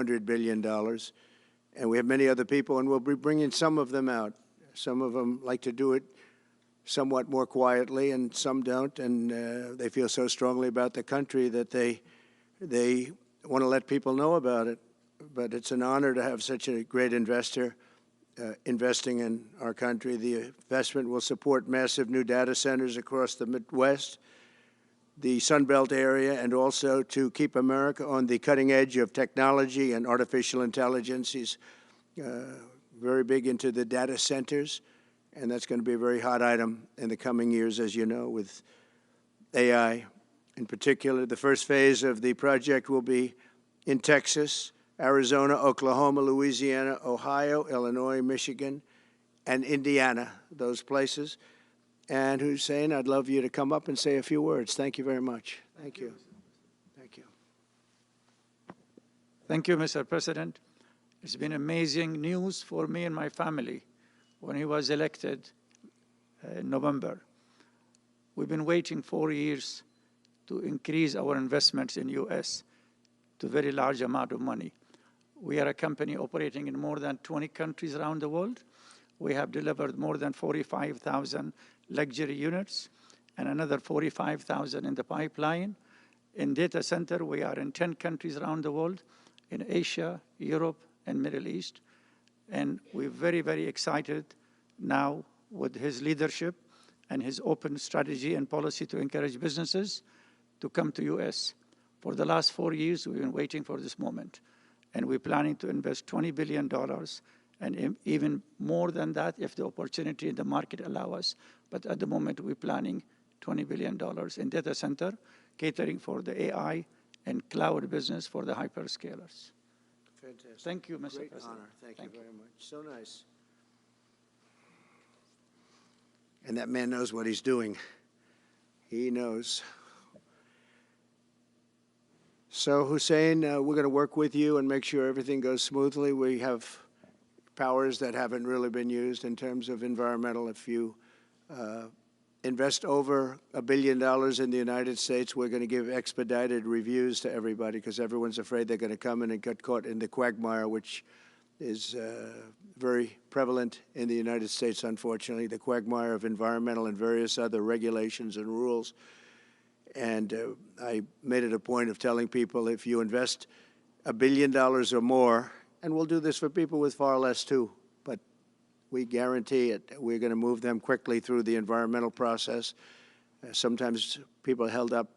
$200 billion. And we have many other people, and we'll be bringing some of them out. Some of them like to do it somewhat more quietly, and some don't, and they feel so strongly about the country that they want to let people know about it. But it's an honor to have such a great investor investing in our country. The investment will support massive new data centers across the Midwest, the Sun Belt area, and also to keep America on the cutting edge of technology and artificial intelligence. He's very big into the data centers, and that's going to be a very hot item in the coming years, as you know, with AI. In particular, the first phase of the project will be in Texas, Arizona, Oklahoma, Louisiana, Ohio, Illinois, Michigan, and Indiana, those places. And Hussein, I'd love you to come up and say a few words. Thank you very much. Thank you. Thank you. Thank you, Mr. President. It's been amazing news for me and my family when he was elected in November. We've been waiting 4 years to increase our investments in U.S. to a very large amount of money. We are a company operating in more than 20 countries around the world. We have delivered more than 45,000 luxury units and another 45,000 in the pipeline. In data center, we are in 10 countries around the world, in Asia, Europe, and Middle East. And we're very, very excited now with his leadership and his open strategy and policy to encourage businesses to come to U.S. For the last 4 years, we've been waiting for this moment. And we're planning to invest $20 billion and even more than that if the opportunity in the market allow us. But at the moment, we're planning $20 billion in data center, catering for the AI and cloud business for the hyperscalers. Fantastic. Thank you, Mr. Great President. honor. Thank you very much. So nice. And that man knows what he's doing. He knows. So, Hussein, we're going to work with you and make sure everything goes smoothly. We have powers that haven't really been used in terms of environmental. If you invest over $1 billion in the United States, we're going to give expedited reviews to everybody because everyone's afraid they're going to come in and get caught in the quagmire, which is very prevalent in the United States, unfortunately, the quagmire of environmental and various other regulations and rules. And I made it a point of telling people if you invest $1 billion or more, and we'll do this for people with far less too, but we guarantee it. We're going to move them quickly through the environmental process. Sometimes people are held up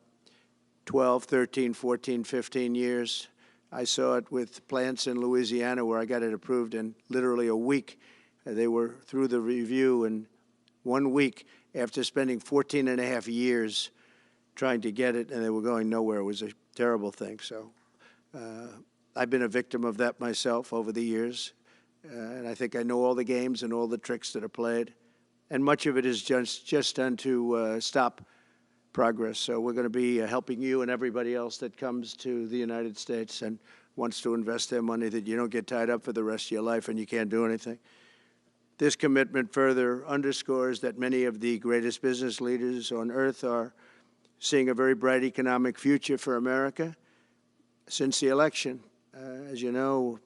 12, 13, 14, 15 years. I saw it with plants in Louisiana where I got it approved in literally a week. They were through the review in 1 week after spending 14 and a half years trying to get it, and they were going nowhere. It was a terrible thing. So I've been a victim of that myself over the years, and I think I know all the games and all the tricks that are played, and much of it is just done to stop progress. So we're going to be helping you and everybody else that comes to the United States and wants to invest their money, that you don't get tied up for the rest of your life and you can't do anything. This commitment further underscores that many of the greatest business leaders on earth are seeing a very bright economic future for America since the election. As you know,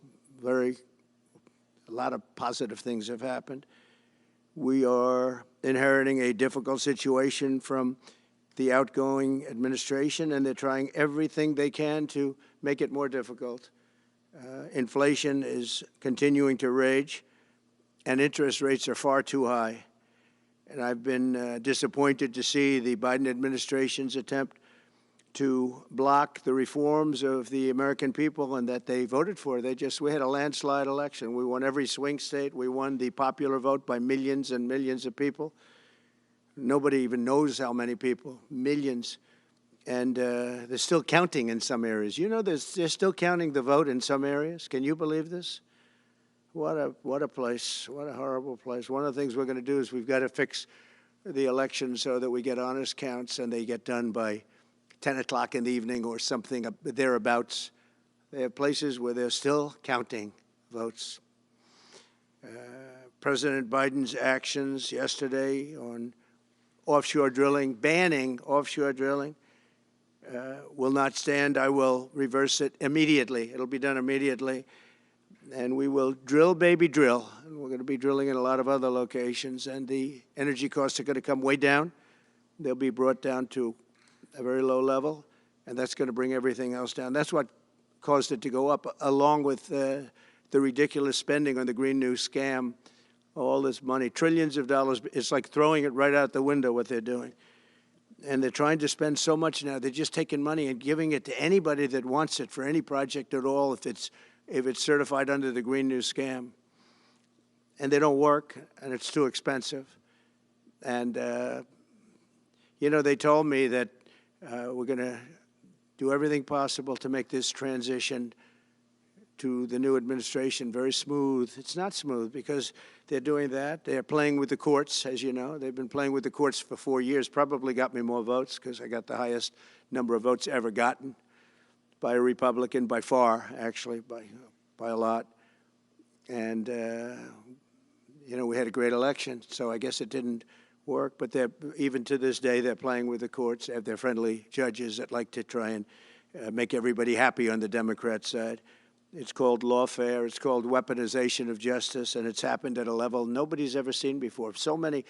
a lot of positive things have happened. We are inheriting a difficult situation from the outgoing administration, and they're trying everything they can to make it more difficult. Inflation is continuing to rage, and interest rates are far too high. And I've been disappointed to see the Biden administration's attempt to block the reforms of the American people and that they voted for. We had a landslide election. We won every swing state. We won the popular vote by millions and millions of people. Nobody even knows how many people, millions. And they're still counting in some areas. You know, they're still counting the vote in some areas. Can you believe this? What a place. What a horrible place. One of the things we're going to do is we've got to fix the election so that we get honest counts and they get done by 10 o'clock in the evening or something thereabouts. They have places where they're still counting votes. President Biden's actions yesterday on offshore drilling, banning offshore drilling, will not stand. I will reverse it immediately. It'll be done immediately. And we will drill, baby, drill. And we're going to be drilling in a lot of other locations. And the energy costs are going to come way down. They'll be brought down to a very low level. And that's going to bring everything else down. That's what caused it to go up, along with the ridiculous spending on the Green New scam. All this money, trillions of dollars. It's like throwing it right out the window, what they're doing. And they're trying to spend so much now. They're just taking money and giving it to anybody that wants it for any project at all, if it's certified under the Green New scam. And they don't work, and it's too expensive. And, you know, they told me that we're going to do everything possible to make this transition to the new administration very smooth. It's not smooth because they're doing that. They're playing with the courts, as you know. They've been playing with the courts for 4 years, probably got me more votes because I got the highest number of votes ever gotten by a Republican, by far, actually, by a lot. And, you know, we had a great election, so I guess it didn't work. But even to this day, they're playing with the courts. They have their friendly judges that like to try and make everybody happy on the Democrat side. It's called lawfare. It's called weaponization of justice, and it's happened at a level nobody's ever seen before. So many.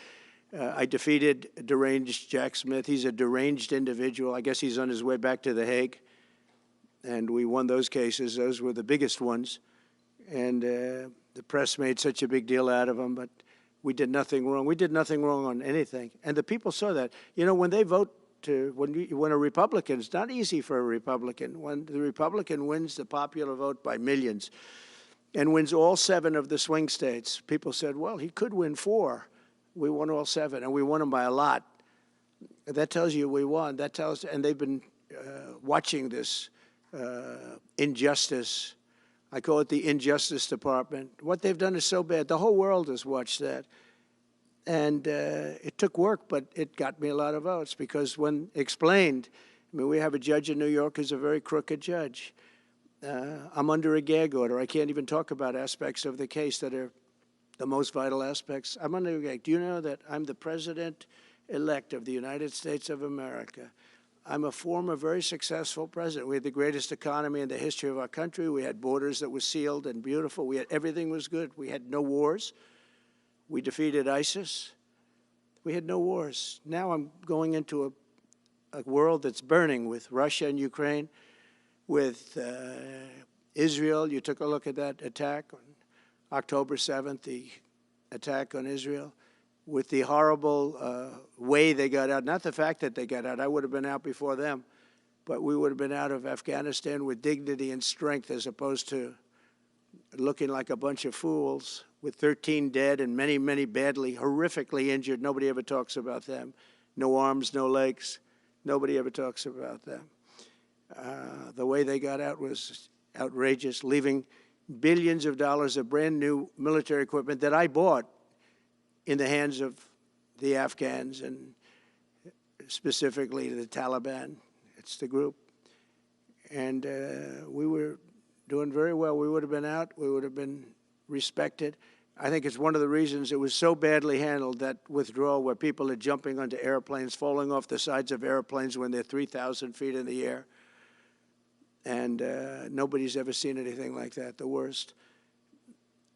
I defeated deranged Jack Smith. He's a deranged individual. I guess he's on his way back to The Hague. And we won those cases. Those were the biggest ones. And the press made such a big deal out of them, but we did nothing wrong. We did nothing wrong on anything. And the people saw that. You know, when they vote, when a Republican, it's not easy for a Republican. When the Republican wins the popular vote by millions and wins all 7 of the swing states, people said, well, he could win 4. We won all 7, and we won them by a lot. That tells you we won. That tells, and they've been watching this injustice. I call it the Injustice Department. What they've done is so bad. The whole world has watched that. And it took work, but it got me a lot of votes because when explained, I mean, we have a judge in New York who's a very crooked judge. I'm under a gag order. I can't even talk about aspects of the case that are the most vital aspects. I'm under a gag. Do you know that I'm the president-elect of the United States of America? I'm a former very successful president. We had the greatest economy in the history of our country. We had borders that were sealed and beautiful. Everything was good. We had no wars. We defeated ISIS. We had no wars. Now I'm going into a world that's burning with Russia and Ukraine, with Israel. You took a look at that attack on October 7th, the attack on Israel, with the horrible way they got out. Not the fact that they got out. I would have been out before them. But we would have been out of Afghanistan with dignity and strength as opposed to looking like a bunch of fools with 13 dead and many, many badly, horrifically injured. Nobody ever talks about them. No arms, no legs. Nobody ever talks about them. The way they got out was outrageous, leaving billions of dollars of brand new military equipment that I bought in the hands of the Afghans and specifically the Taliban. It's the group. And we were doing very well. We would have been out. We would have been respected. I think it's one of the reasons it was so badly handled, that withdrawal where people are jumping onto airplanes, falling off the sides of airplanes when they're 3,000 feet in the air. And nobody's ever seen anything like that, the worst.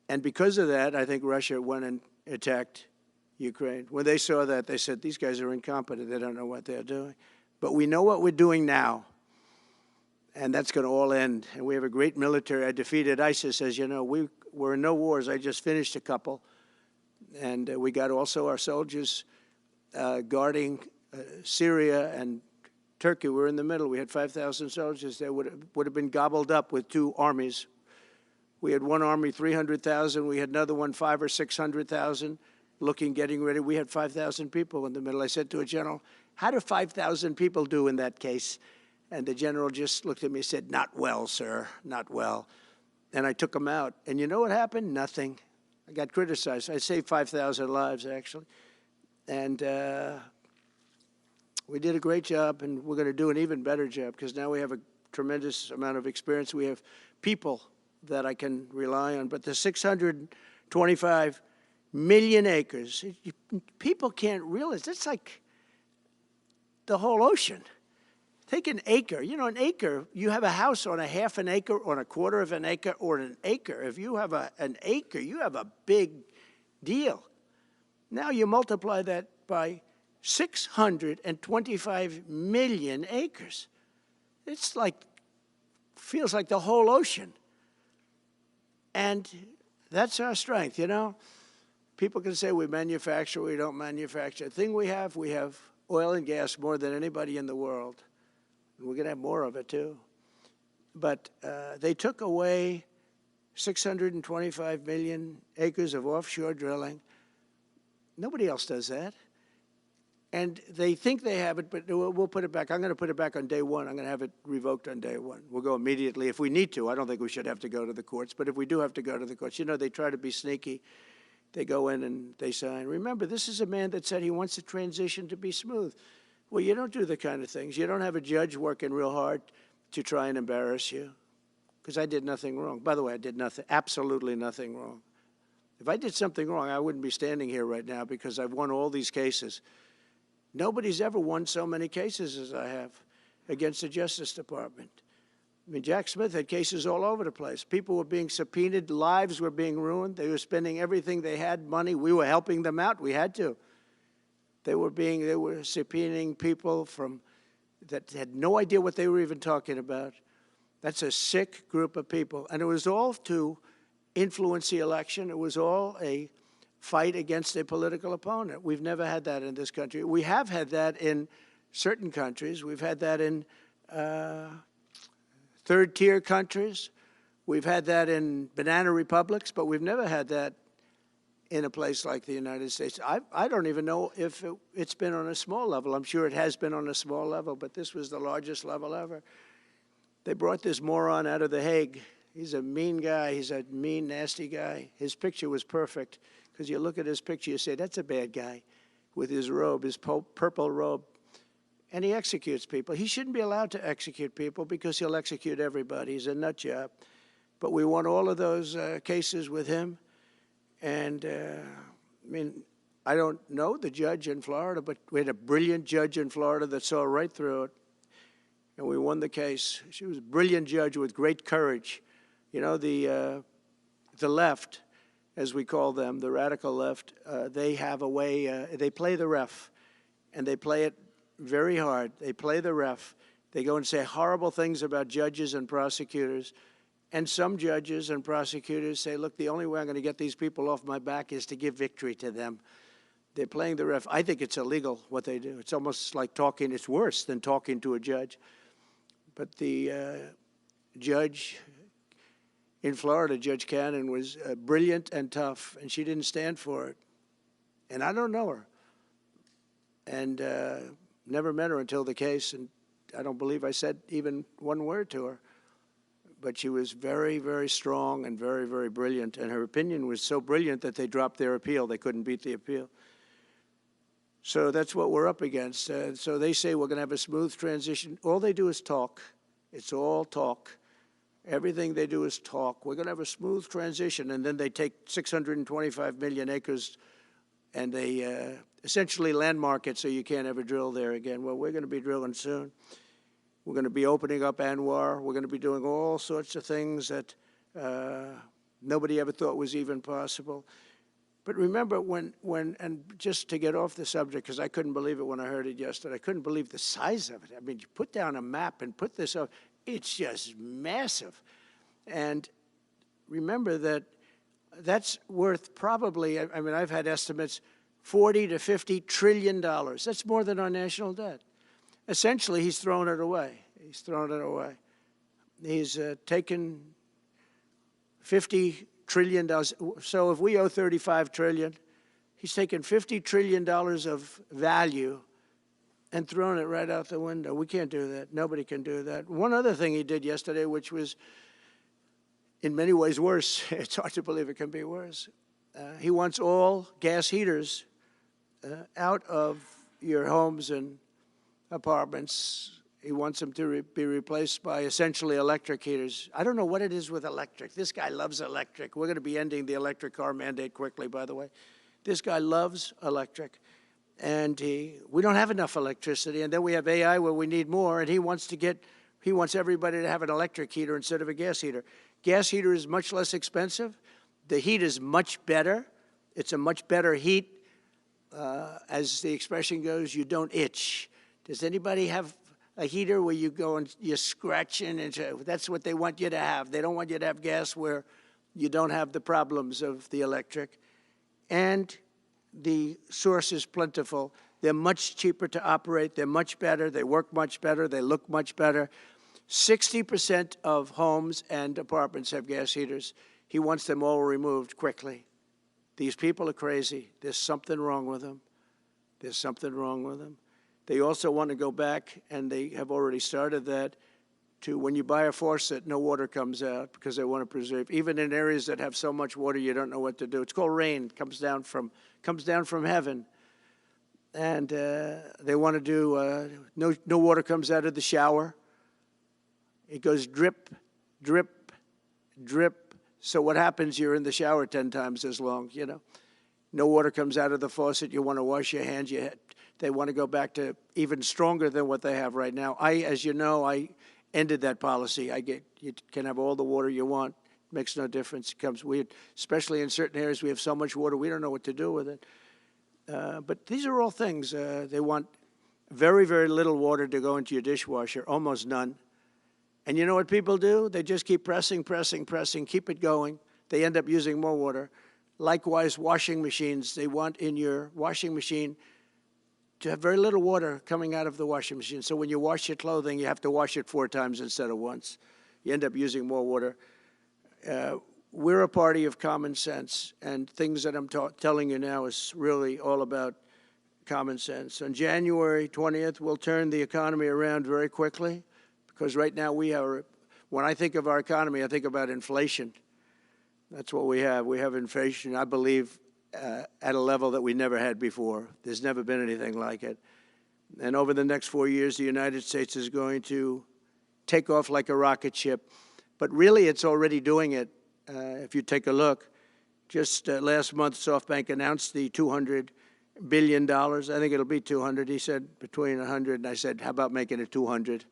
And because of that, I think Russia went and attacked Ukraine. When they saw that, they said, these guys are incompetent. They don't know what they're doing. But we know what we're doing now. And that's going to all end. And we have a great military. I defeated ISIS, as you know. We were in no wars. I just finished a couple. And we got also our soldiers guarding Syria and Turkey. We're in the middle. We had 5,000 soldiers. They would have been gobbled up with 2 armies. We had one army, 300,000. We had another one, 500,000 or 600,000, getting ready. We had 5,000 people in the middle. I said to a general, how do 5,000 people do in that case? And the general just looked at me and said, not well, sir, not well. And I took him out. And you know what happened? Nothing. I got criticized. I saved 5,000 lives, actually. And we did a great job, and we're going to do an even better job because now we have a tremendous amount of experience. We have people that I can rely on. But the 625 million acres, people can't realize. It's like the whole ocean. Take an acre. You know, an acre, you have a house on a half an acre, on a quarter of an acre, or an acre. If you have an acre, you have a big deal. Now you multiply that by 625 million acres. It's like, feels like the whole ocean. And that's our strength, you know. People can say we manufacture, we don't manufacture. The thing we have oil and gas more than anybody in the world. We're going to have more of it, too. But they took away 625 million acres of offshore drilling. Nobody else does that. And they think they have it, but we'll put it back. I'm going to put it back on day one. I'm going to have it revoked on day one. We'll go immediately if we need to. I don't think we should have to go to the courts. But if we do have to go to the courts, you know, they try to be sneaky. They go in and they sign. Remember, this is a man that said he wants the transition to be smooth. Well, you don't do the kind of things. You don't have a judge working real hard to try and embarrass you. Because I did nothing wrong. By the way, I did nothing, absolutely nothing wrong. If I did something wrong, I wouldn't be standing here right now because I've won all these cases. Nobody's ever won so many cases as I have against the Justice Department. I mean, Jack Smith had cases all over the place. People were being subpoenaed. Lives were being ruined. They were spending everything they had, money. We were helping them out. We had to. They were subpoenaing people that had no idea what they were even talking about. That's a sick group of people. And it was all to influence the election. It was all a fight against a political opponent. We've never had that in this country. We have had that in certain countries. We've had that in third-tier countries. We've had that in banana republics, but we've never had that in a place like the United States. I don't even know if it's been on a small level. I'm sure it has been on a small level, but this was the largest level ever. They brought this moron out of The Hague. He's a mean guy. He's a mean, nasty guy. His picture was perfect because you look at his picture, you say, that's a bad guy with his robe, his purple robe. And he executes people. He shouldn't be allowed to execute people because he'll execute everybody. He's a nut job. But we won all of those cases with him. And, I mean, I don't know the judge in Florida, but we had a brilliant judge in Florida that saw right through it. And we won the case. She was a brilliant judge with great courage. You know, the left, as we call them, the radical left, they have a way, they play the ref, and they play it very hard. They play the ref. They go and say horrible things about judges and prosecutors. And some judges and prosecutors say, look, the only way I'm going to get these people off my back is to give victory to them. They're playing the ref. I think it's illegal what they do. It's almost like talking. It's worse than talking to a judge. But the judge in Florida, Judge Cannon, was brilliant and tough, and she didn't stand for it. And I don't know her. And never met her until the case, and I don't believe I said even one word to her. But she was very, very strong and very, very brilliant. And her opinion was so brilliant that they dropped their appeal. They couldn't beat the appeal. So that's what we're up against. So they say we're going to have a smooth transition. All they do is talk. It's all talk. Everything they do is talk. We're going to have a smooth transition. And then they take 625 million acres and they essentially landmark it so you can't ever drill there again. Well, we're going to be drilling soon. We're going to be opening up Anwar. We're going to be doing all sorts of things that nobody ever thought was even possible. But remember and just to get off the subject, because I couldn't believe it when I heard it yesterday, I couldn't believe the size of it. I mean, you put down a map and put this up, it's just massive. And remember that that's worth probably, I mean, I've had estimates, $40 to $50 trillion. That's more than our national debt. Essentially, he's thrown it away. He's thrown it away. He's taken $50 trillion. So if we owe $35 trillion, he's taken $50 trillion of value and thrown it right out the window. We can't do that. Nobody can do that. One other thing he did yesterday, which was in many ways worse, it's hard to believe it can be worse. He wants all gas heaters out of your homes and apartments. He wants them to be replaced by essentially electric heaters. I don't know what it is with electric. This guy loves electric. We're going to be ending the electric car mandate quickly, by the way. This guy loves electric. And we don't have enough electricity. And then we have AI where we need more, and he wants everybody to have an electric heater instead of a gas heater. Gas heater is much less expensive. The heat is much better. It's a much better heat. As the expression goes, you don't itch. Does anybody have a heater where you go and you're scratching? And that's what they want you to have. They don't want you to have gas where you don't have the problems of the electric. And the source is plentiful. They're much cheaper to operate. They're much better. They work much better. They look much better. 60% of homes and apartments have gas heaters. He wants them all removed quickly. These people are crazy. There's something wrong with them. There's something wrong with them. They also want to go back, and they have already started that, to when you buy a faucet, no water comes out because they want to preserve. Even in areas that have so much water, you don't know what to do. It's called rain. It comes down from heaven. And they want to do, no water comes out of the shower. It goes drip, drip, drip. So what happens, you're in the shower 10 times as long, you know. No water comes out of the faucet. You want to wash your hands. They want to go back to even stronger than what they have right now. As you know, I ended that policy. You can have all the water you want. Makes no difference. It comes weird, especially in certain areas. We have so much water, we don't know what to do with it. But these are all things. They want very, very little water to go into your dishwasher, almost none. And you know what people do? They just keep pressing, pressing, pressing, keep it going. They end up using more water. Likewise, washing machines. They want in your washing machine to have very little water coming out of the washing machine. So when you wash your clothing, you have to wash it 4 times instead of once. You end up using more water. We're a party of common sense, and things that I'm telling you now is really all about common sense. On January 20th, we'll turn the economy around very quickly, because right now when I think of our economy, I think about inflation. That's what we have. We have inflation, I believe, at a level that we never had before. There's never been anything like it. And over the next 4 years, the United States is going to take off like a rocket ship. But really, it's already doing it. If you take a look, just last month, SoftBank announced the $200 billion. I think it'll be 200. He said between 100, and I said, how about making it 200?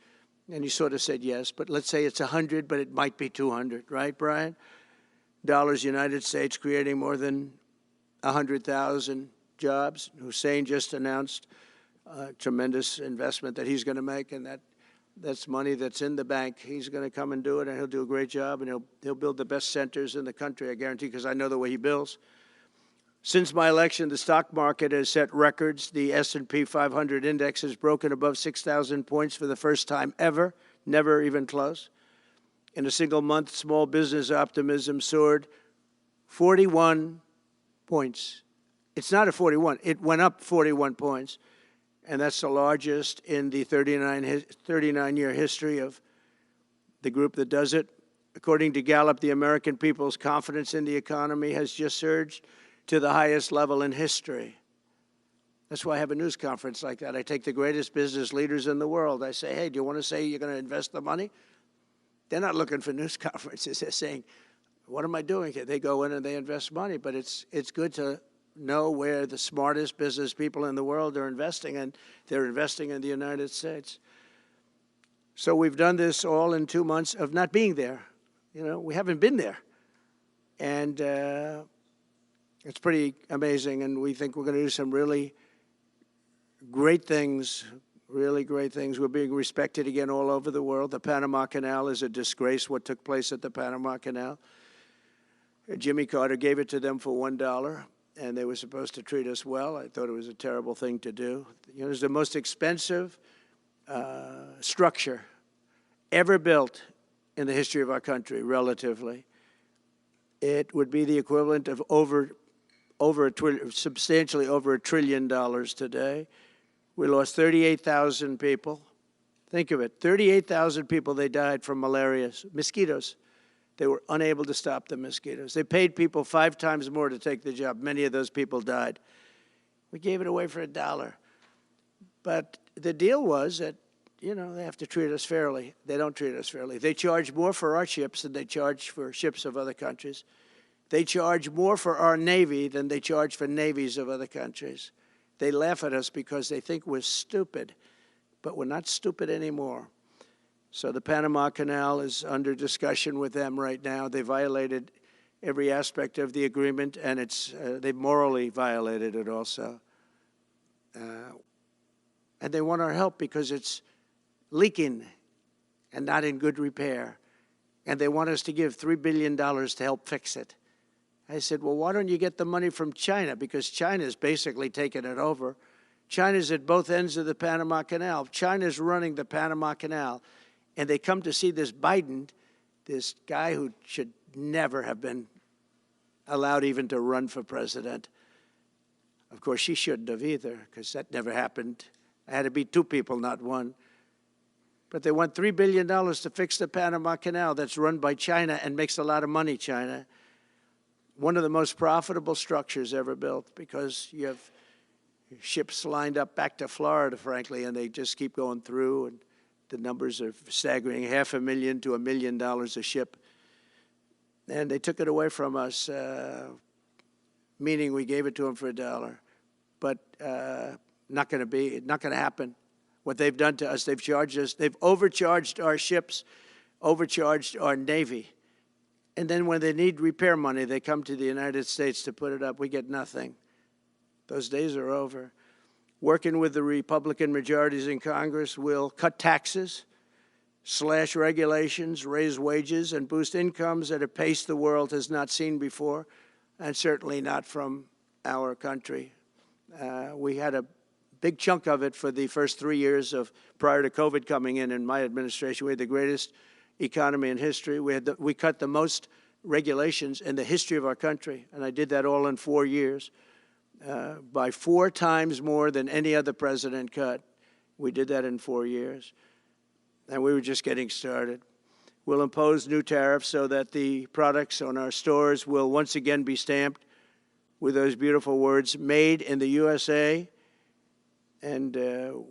And he sort of said yes, but let's say it's 100, but it might be 200, right, Brian? Dollars, United States, creating more than 100,000 jobs. Hussein just announced a tremendous investment that he's going to make, and that's money that's in the bank. He's going to come and do it, and he'll do a great job, and he'll build the best centers in the country, I guarantee, because I know the way he builds. Since my election, the stock market has set records. The S&P 500 index has broken above 6,000 points for the first time ever, never even close. In a single month, small business optimism soared 41 points. It's not a 41. It went up 41 points, and that's the largest in the 39-year history of the group that does it. According to Gallup, the American people's confidence in the economy has just surged to the highest level in history. That's why I have a news conference like that. I take the greatest business leaders in the world. I say, hey, do you want to say you're going to invest the money? They're not looking for news conferences. They're saying, what am I doing here? They go in and they invest money, but it's good to know where the smartest business people in the world are investing, and they're investing in the United States. So we've done this all in 2 months of not being there. You know, we haven't been there. And it's pretty amazing, and we think we're going to do some really great things, really great things. We're being respected again all over the world. The Panama Canal is a disgrace, what took place at the Panama Canal. Jimmy Carter gave it to them for $1, and they were supposed to treat us well. I thought it was a terrible thing to do. You know, it's the most expensive structure ever built in the history of our country, relatively. It would be the equivalent of substantially over $1 trillion today. We lost 38,000 people. Think of it, 38,000 people, they died from malaria, mosquitoes. They were unable to stop the mosquitoes. They paid people 5 times more to take the job. Many of those people died. We gave it away for $1. But the deal was that, you know, they have to treat us fairly. They don't treat us fairly. They charge more for our ships than they charge for ships of other countries. They charge more for our Navy than they charge for navies of other countries. They laugh at us because they think we're stupid, but we're not stupid anymore. So the Panama Canal is under discussion with them right now. They violated every aspect of the agreement, and they've morally violated it also. And they want our help because it's leaking and not in good repair. And they want us to give $3 billion to help fix it. I said, well, why don't you get the money from China? Because China's basically taken it over. China's at both ends of the Panama Canal. China's running the Panama Canal. And they come to see this Biden, this guy who should never have been allowed even to run for president. Of course, she shouldn't have either, because that never happened. It had to be two people, not one. But they want $3 billion to fix the Panama Canal that's run by China and makes a lot of money, China. One of the most profitable structures ever built, because you have ships lined up back to Florida, frankly, and they just keep going through, and the numbers are staggering, $500,000 to $1 million a ship. And they took it away from us, meaning we gave it to them for $1. But not going to happen. What they've done to us, they've charged us, they've overcharged our ships, overcharged our Navy. And then when they need repair money, they come to the United States to put it up. We get nothing. Those days are over. Working with the Republican majorities in Congress, we'll cut taxes, slash regulations, raise wages, and boost incomes at a pace the world has not seen before, and certainly not from our country. We had a big chunk of it for the first 3 years prior to COVID coming in my administration. We had the greatest economy in history. We cut the most regulations in the history of our country, and I did that all in 4 years, by 4 times more than any other president cut. We did that in 4 years, and we were just getting started. We'll impose new tariffs so that the products on our stores will once again be stamped with those beautiful words, made in the USA. And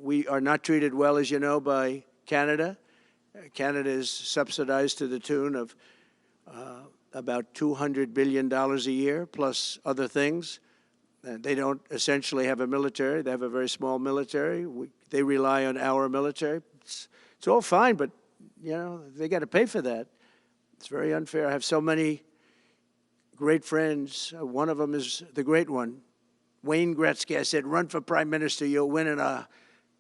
we are not treated well, as you know, by Canada. Canada is subsidized to the tune of about $200 billion a year, plus other things. They don't essentially have a military. They have a very small military. They rely on our military. It's all fine, but, you know, they got to pay for that. It's very unfair. I have so many great friends. One of them is the great one, Wayne Gretzky. I said, run for prime minister, you'll win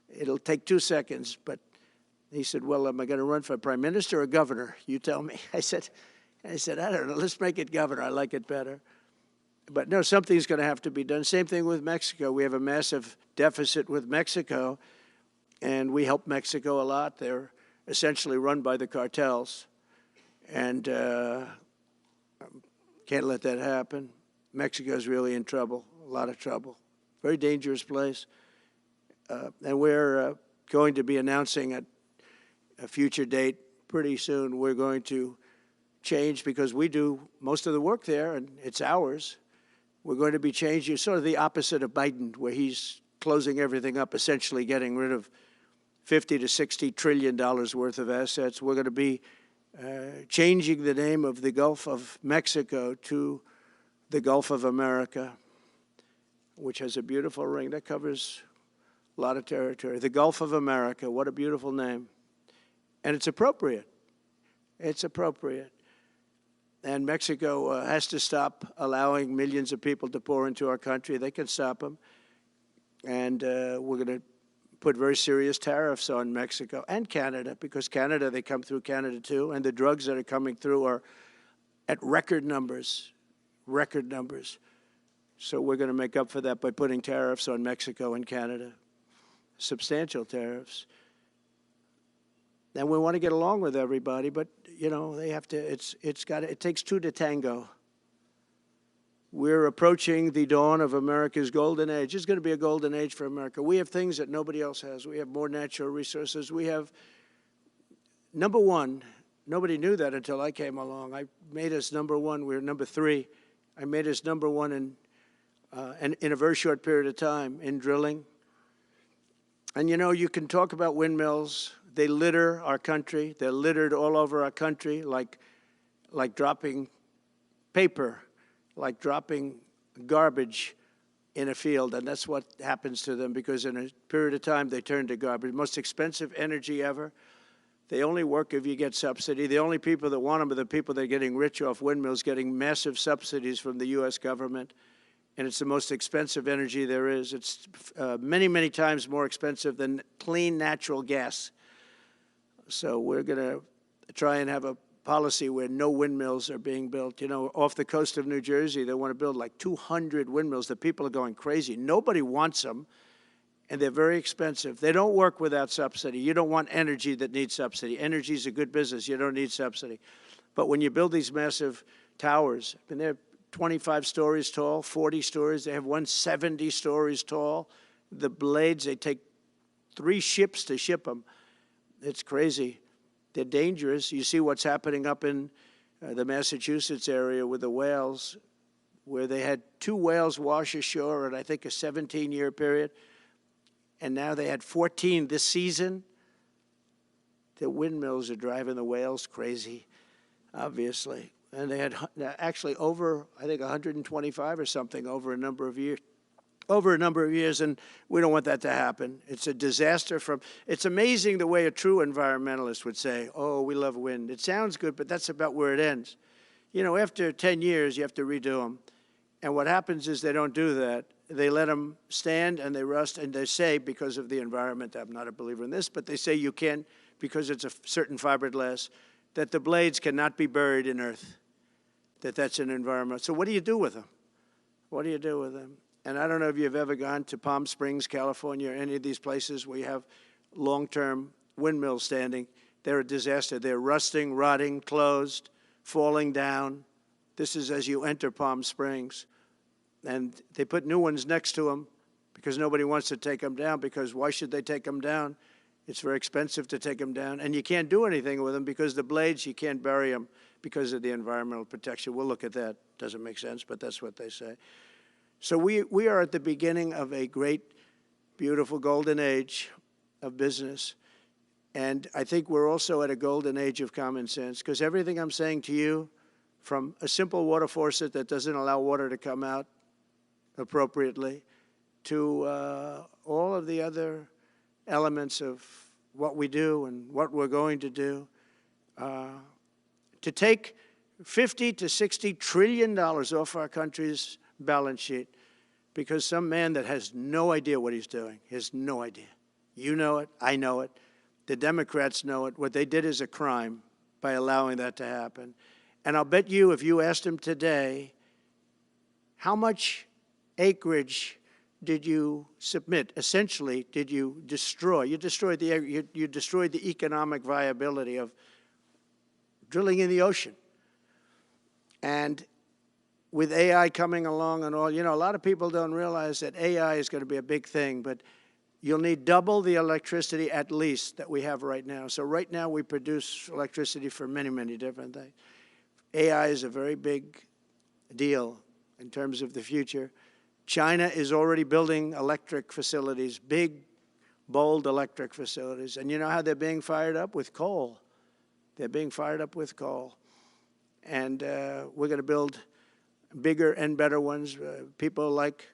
it'll take 2 seconds. But he said, well, am I going to run for prime minister or governor? You tell me. I said, I don't know. Let's make it governor. I like it better. But no, something's going to have to be done. Same thing with Mexico. We have a massive deficit with Mexico, and we help Mexico a lot. They're essentially run by the cartels, and can't let that happen. Mexico's really in trouble. A lot of trouble. Very dangerous place. And we're going to be announcing at a future date pretty soon. We're going to change, because we do most of the work there and it's ours. We're going to be changing, sort of the opposite of Biden, where he's closing everything up, essentially getting rid of $50 to $60 trillion worth of assets. We're going to be changing the name of the Gulf of Mexico to the Gulf of America, which has a beautiful ring that covers a lot of territory. The Gulf of America, what a beautiful name. And it's appropriate. It's appropriate. And Mexico has to stop allowing millions of people to pour into our country. They can stop them. And we're going to put very serious tariffs on Mexico and Canada, because Canada, they come through Canada too, and the drugs that are coming through are at record numbers, record numbers. So we're going to make up for that by putting tariffs on Mexico and Canada, substantial tariffs. And we want to get along with everybody, but, you know, they have to, it takes two to tango. We're approaching the dawn of America's golden age. It's going to be a golden age for America. We have things that nobody else has. We have more natural resources. We have, number one, nobody knew that until I came along. I made us number one. We were number 3. I made us number 1 in a very short period of time in drilling. And, you know, you can talk about windmills. They litter our country. They're littered all over our country, like dropping paper, like dropping garbage in a field, and that's what happens to them, because in a period of time they turn to garbage. Most expensive energy ever. They only work if you get subsidy. The only people that want them are the people that are getting rich off windmills, getting massive subsidies from the U.S. government. And it's the most expensive energy there is. It's many, many times more expensive than clean natural gas. So we're going to try and have a policy where no windmills are being built. You know, off the coast of New Jersey, they want to build like 200 windmills. The people are going crazy. Nobody wants them, and they're very expensive. They don't work without subsidy. You don't want energy that needs subsidy. Energy is a good business. You don't need subsidy. But when you build these massive towers, I mean, they're 25 stories tall, 40 stories. They have one 70 stories tall. The blades, they take 3 ships to ship them. It's crazy. They're dangerous. You see what's happening up in the Massachusetts area with the whales, where they had 2 whales wash ashore in, I think, a 17-year period. And now they had 14 this season. The windmills are driving the whales crazy, obviously. And they had actually over, I think, 125 or something over a number of years. And we don't want that to happen. It's a disaster it's amazing the way a true environmentalist would say, oh, we love wind. It sounds good, but that's about where it ends. You know, after 10 years, you have to redo them. And what happens is they don't do that. They let them stand and they rust, and they say, because of the environment, I'm not a believer in this, but they say you can't, because it's a certain fiberglass, that the blades cannot be buried in earth, that's an environment. So what do you do with them? What do you do with them? And I don't know if you've ever gone to Palm Springs, California, or any of these places where you have long-term windmills standing. They're a disaster. They're rusting, rotting, closed, falling down. This is as you enter Palm Springs. And they put new ones next to them because nobody wants to take them down, because why should they take them down? It's very expensive to take them down. And you can't do anything with them because the blades, you can't bury them because of the environmental protection. We'll look at that. Doesn't make sense, but that's what they say. So we are at the beginning of a great, beautiful golden age of business. And I think we're also at a golden age of common sense, because everything I'm saying to you, from a simple water faucet that doesn't allow water to come out appropriately, to all of the other elements of what we do and what we're going to do, to take $50 to $60 trillion off our country's balance sheet because some man that has no idea what he's doing, has no idea. You know it, I know it, the Democrats know it. What they did is a crime by allowing that to happen. And I'll bet you, if you asked him today, how much acreage did you submit? Essentially, did you destroy? You destroyed the economic viability of drilling in the ocean. And with AI coming along and all, you know, a lot of people don't realize that AI is going to be a big thing, but you'll need double the electricity at least that we have right now. So right now we produce electricity for many, many different things. AI is a very big deal in terms of the future. China is already building electric facilities, big, bold electric facilities. And you know how they're being fired up? With coal. They're being fired up with coal. And we're going to build bigger and better ones. People like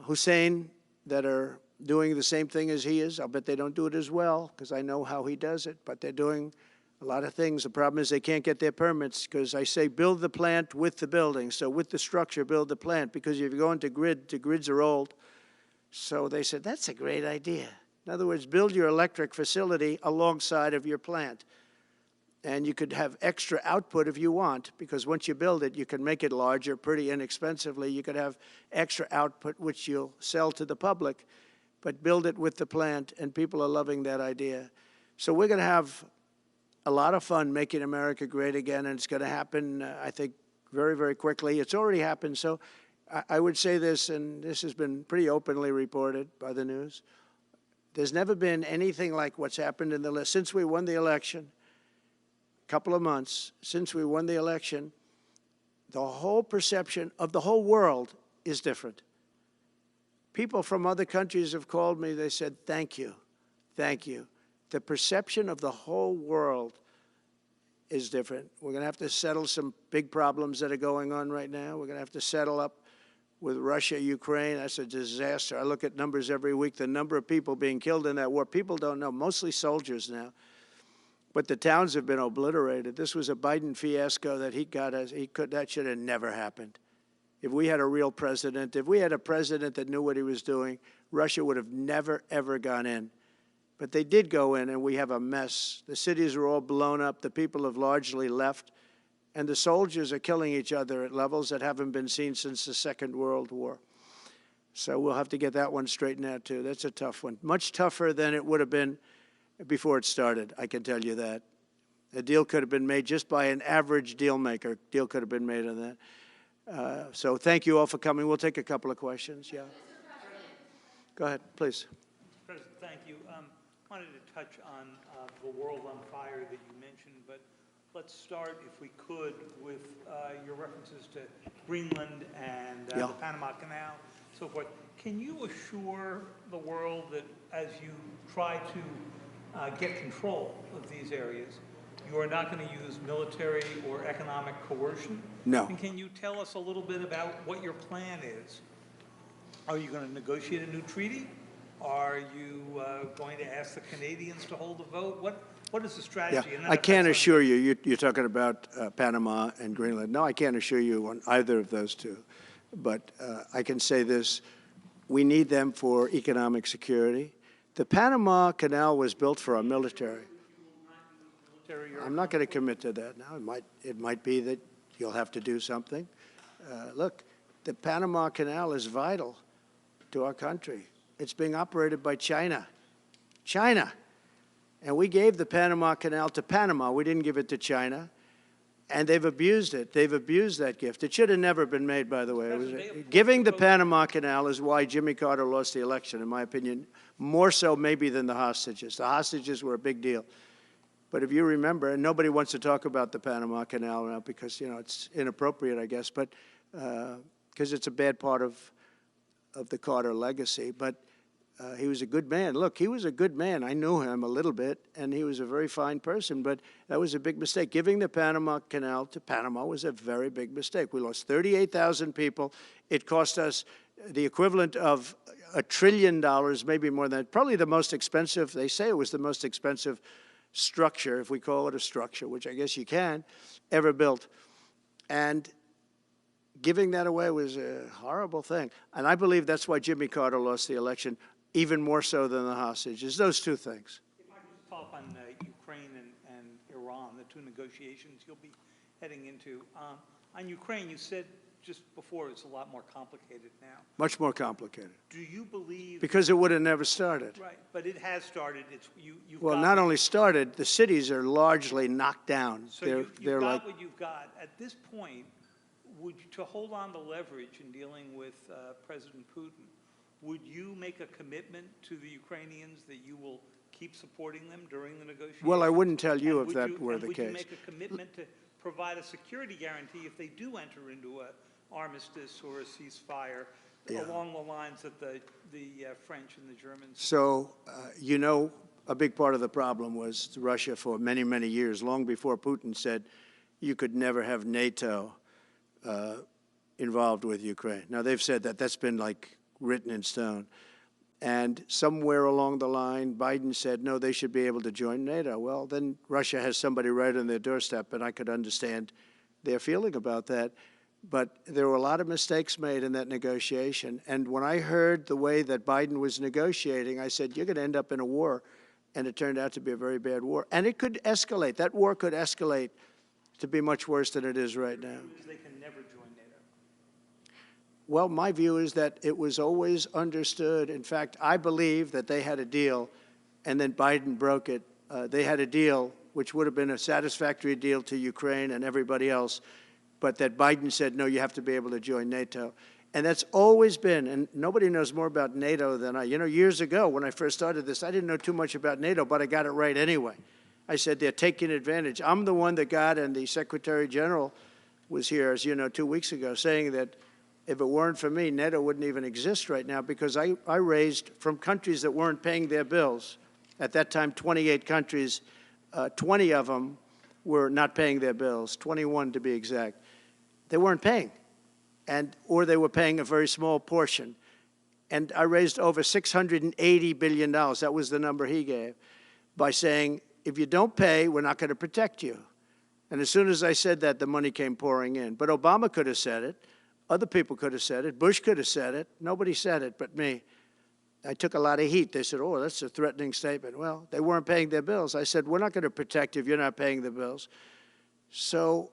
Hussein that are doing the same thing as he is. I'll bet they don't do it as well because I know how he does it, but they're doing a lot of things. The problem is they can't get their permits because I say build the plant with the building. So with the structure, build the plant, because if you go into grid, the grids are old. So they said, that's a great idea. In other words, build your electric facility alongside of your plant. And you could have extra output if you want, because once you build it, you can make it larger pretty inexpensively. You could have extra output, which you'll sell to the public, but build it with the plant, and people are loving that idea. So we're going to have a lot of fun making America great again, and it's going to happen, I think, very, very quickly. It's already happened. So I would say this, and this has been pretty openly reported by the news. There's never been anything like what's happened in the last, since we won the election, couple of months since we won the election, the whole perception of the whole world is different. People from other countries have called me. They said, thank you, thank you. The perception of the whole world is different. We're going to have to settle some big problems that are going on right now. We're going to have to settle up with Russia, Ukraine. That's a disaster. I look at numbers every week, the number of people being killed in that war. People don't know, mostly soldiers now. But the towns have been obliterated. This was a Biden fiasco that that should have never happened. If we had a real president, if we had a president that knew what he was doing, Russia would have never, ever gone in. But they did go in, and we have a mess. The cities are all blown up. The people have largely left. And the soldiers are killing each other at levels that haven't been seen since the Second World War. So we'll have to get that one straightened out, too. That's a tough one. Much tougher than it would have been before it started, I can tell you that. A deal could have been made just by an average deal maker. Deal could have been made on that. So thank you all for coming. We'll take a couple of questions. Yeah. Go ahead, please. President, thank you. I wanted to touch on the world on fire that you mentioned, but let's start, if we could, with your references to Greenland and the Panama Canal, so forth. Can you assure the world that as you try to get control of these areas, you are not going to use military or economic coercion? No. And can you tell us a little bit about what your plan is? Are you going to negotiate a new treaty? Are you going to ask the Canadians to hold a vote? What is the strategy? Yeah, I can't assure you, you're talking about Panama and Greenland. No, I can't assure you on either of those two. But I can say this, we need them for economic security. The Panama Canal was built for our military. I'm not going to commit to that now. It might be that you'll have to do something. Look, the Panama Canal is vital to our country. It's being operated by China. China. And we gave the Panama Canal to Panama. We didn't give it to China. And they've abused it. They've abused that gift. It should have never been made, by the way. Giving the Panama Canal is why Jimmy Carter lost the election, in my opinion, more so maybe than the hostages. The hostages were a big deal. But if you remember, and nobody wants to talk about the Panama Canal now because, you know, it's inappropriate, I guess, but because it's a bad part of the Carter legacy. But he was a good man. Look, he was a good man. I knew him a little bit, and he was a very fine person, but that was a big mistake. Giving the Panama Canal to Panama was a very big mistake. We lost 38,000 people. It cost us the equivalent of $1 trillion, maybe more than that. Probably the most expensive, they say it was the most expensive structure, if we call it a structure, which I guess you can, ever built. And giving that away was a horrible thing. And I believe that's why Jimmy Carter lost the election, even more so than the hostages. Those two things. If I could follow up on Ukraine and Iran, the two negotiations you'll be heading into. On Ukraine, you said just before it's a lot more complicated now. Much more complicated. Do you believe... Because it would have never started. Right, but it has started. You've well, got not only started, the cities are largely knocked down. So they're got like, what you've got. At this point, to hold on to leverage in dealing with President Putin, would you make a commitment to the Ukrainians that you will keep supporting them during the negotiations? well, I wouldn't tell you And if that were the would case. you make a commitment to provide a security guarantee if they do enter into an armistice or a ceasefire along the lines that the French and the Germans? So, you know, a big part of the problem was Russia for many, many years, long before Putin said you could never have NATO involved with Ukraine. Now, they've said that. That's been, like, written in stone. And somewhere along the line, Biden said, no, they should be able to join NATO. Well, then Russia has somebody right on their doorstep, and I could understand their feeling about that. But there were a lot of mistakes made in that negotiation. And when I heard the way that Biden was negotiating, I said, you're going to end up in a war. And it turned out to be a very bad war. And it could escalate. That war could escalate to be much worse than it is right now. They can never join NATO. Well, my view is that it was always understood. In fact, I believe that they had a deal, and then Biden broke it. They had a deal, which would have been a satisfactory deal to Ukraine and everybody else, but that Biden said, no, you have to be able to join NATO. And that's always been, and nobody knows more about NATO than I. You know, years ago, when I first started this, I didn't know too much about NATO, but I got it right anyway. I said, they're taking advantage. I'm the one that got, and the Secretary General was here, as you know, 2 weeks ago, saying that if it weren't for me, NATO wouldn't even exist right now, because I raised from countries that weren't paying their bills. At that time, 28 countries, 20 of them were not paying their bills, 21 to be exact. They weren't paying. or they were paying a very small portion. And I raised over $680 billion. That was the number he gave, by saying, if you don't pay, we're not going to protect you. And as soon as I said that, the money came pouring in. But Obama could have said it. Other people could have said it. Bush could have said it. Nobody said it but me. I took a lot of heat. They said, oh, that's a threatening statement. Well, they weren't paying their bills. I said, we're not going to protect you if you're not paying the bills. So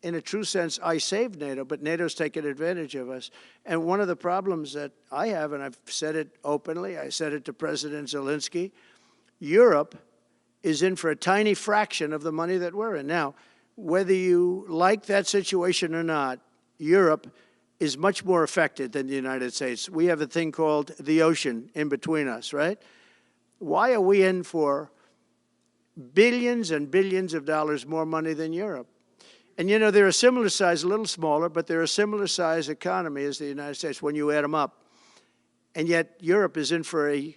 in a true sense, I saved NATO, but NATO's taken advantage of us. And one of the problems that I have, and I've said it openly, I said it to President Zelensky, Europe is in for a tiny fraction of the money that we're in. Now, whether you like that situation or not, Europe is much more affected than the United States. We have a thing called the ocean in between us, right? Why are we in for billions and billions of dollars more money than Europe? And, you know, they're a similar size, a little smaller, but they're a similar size economy as the United States when you add them up. And yet Europe is in for a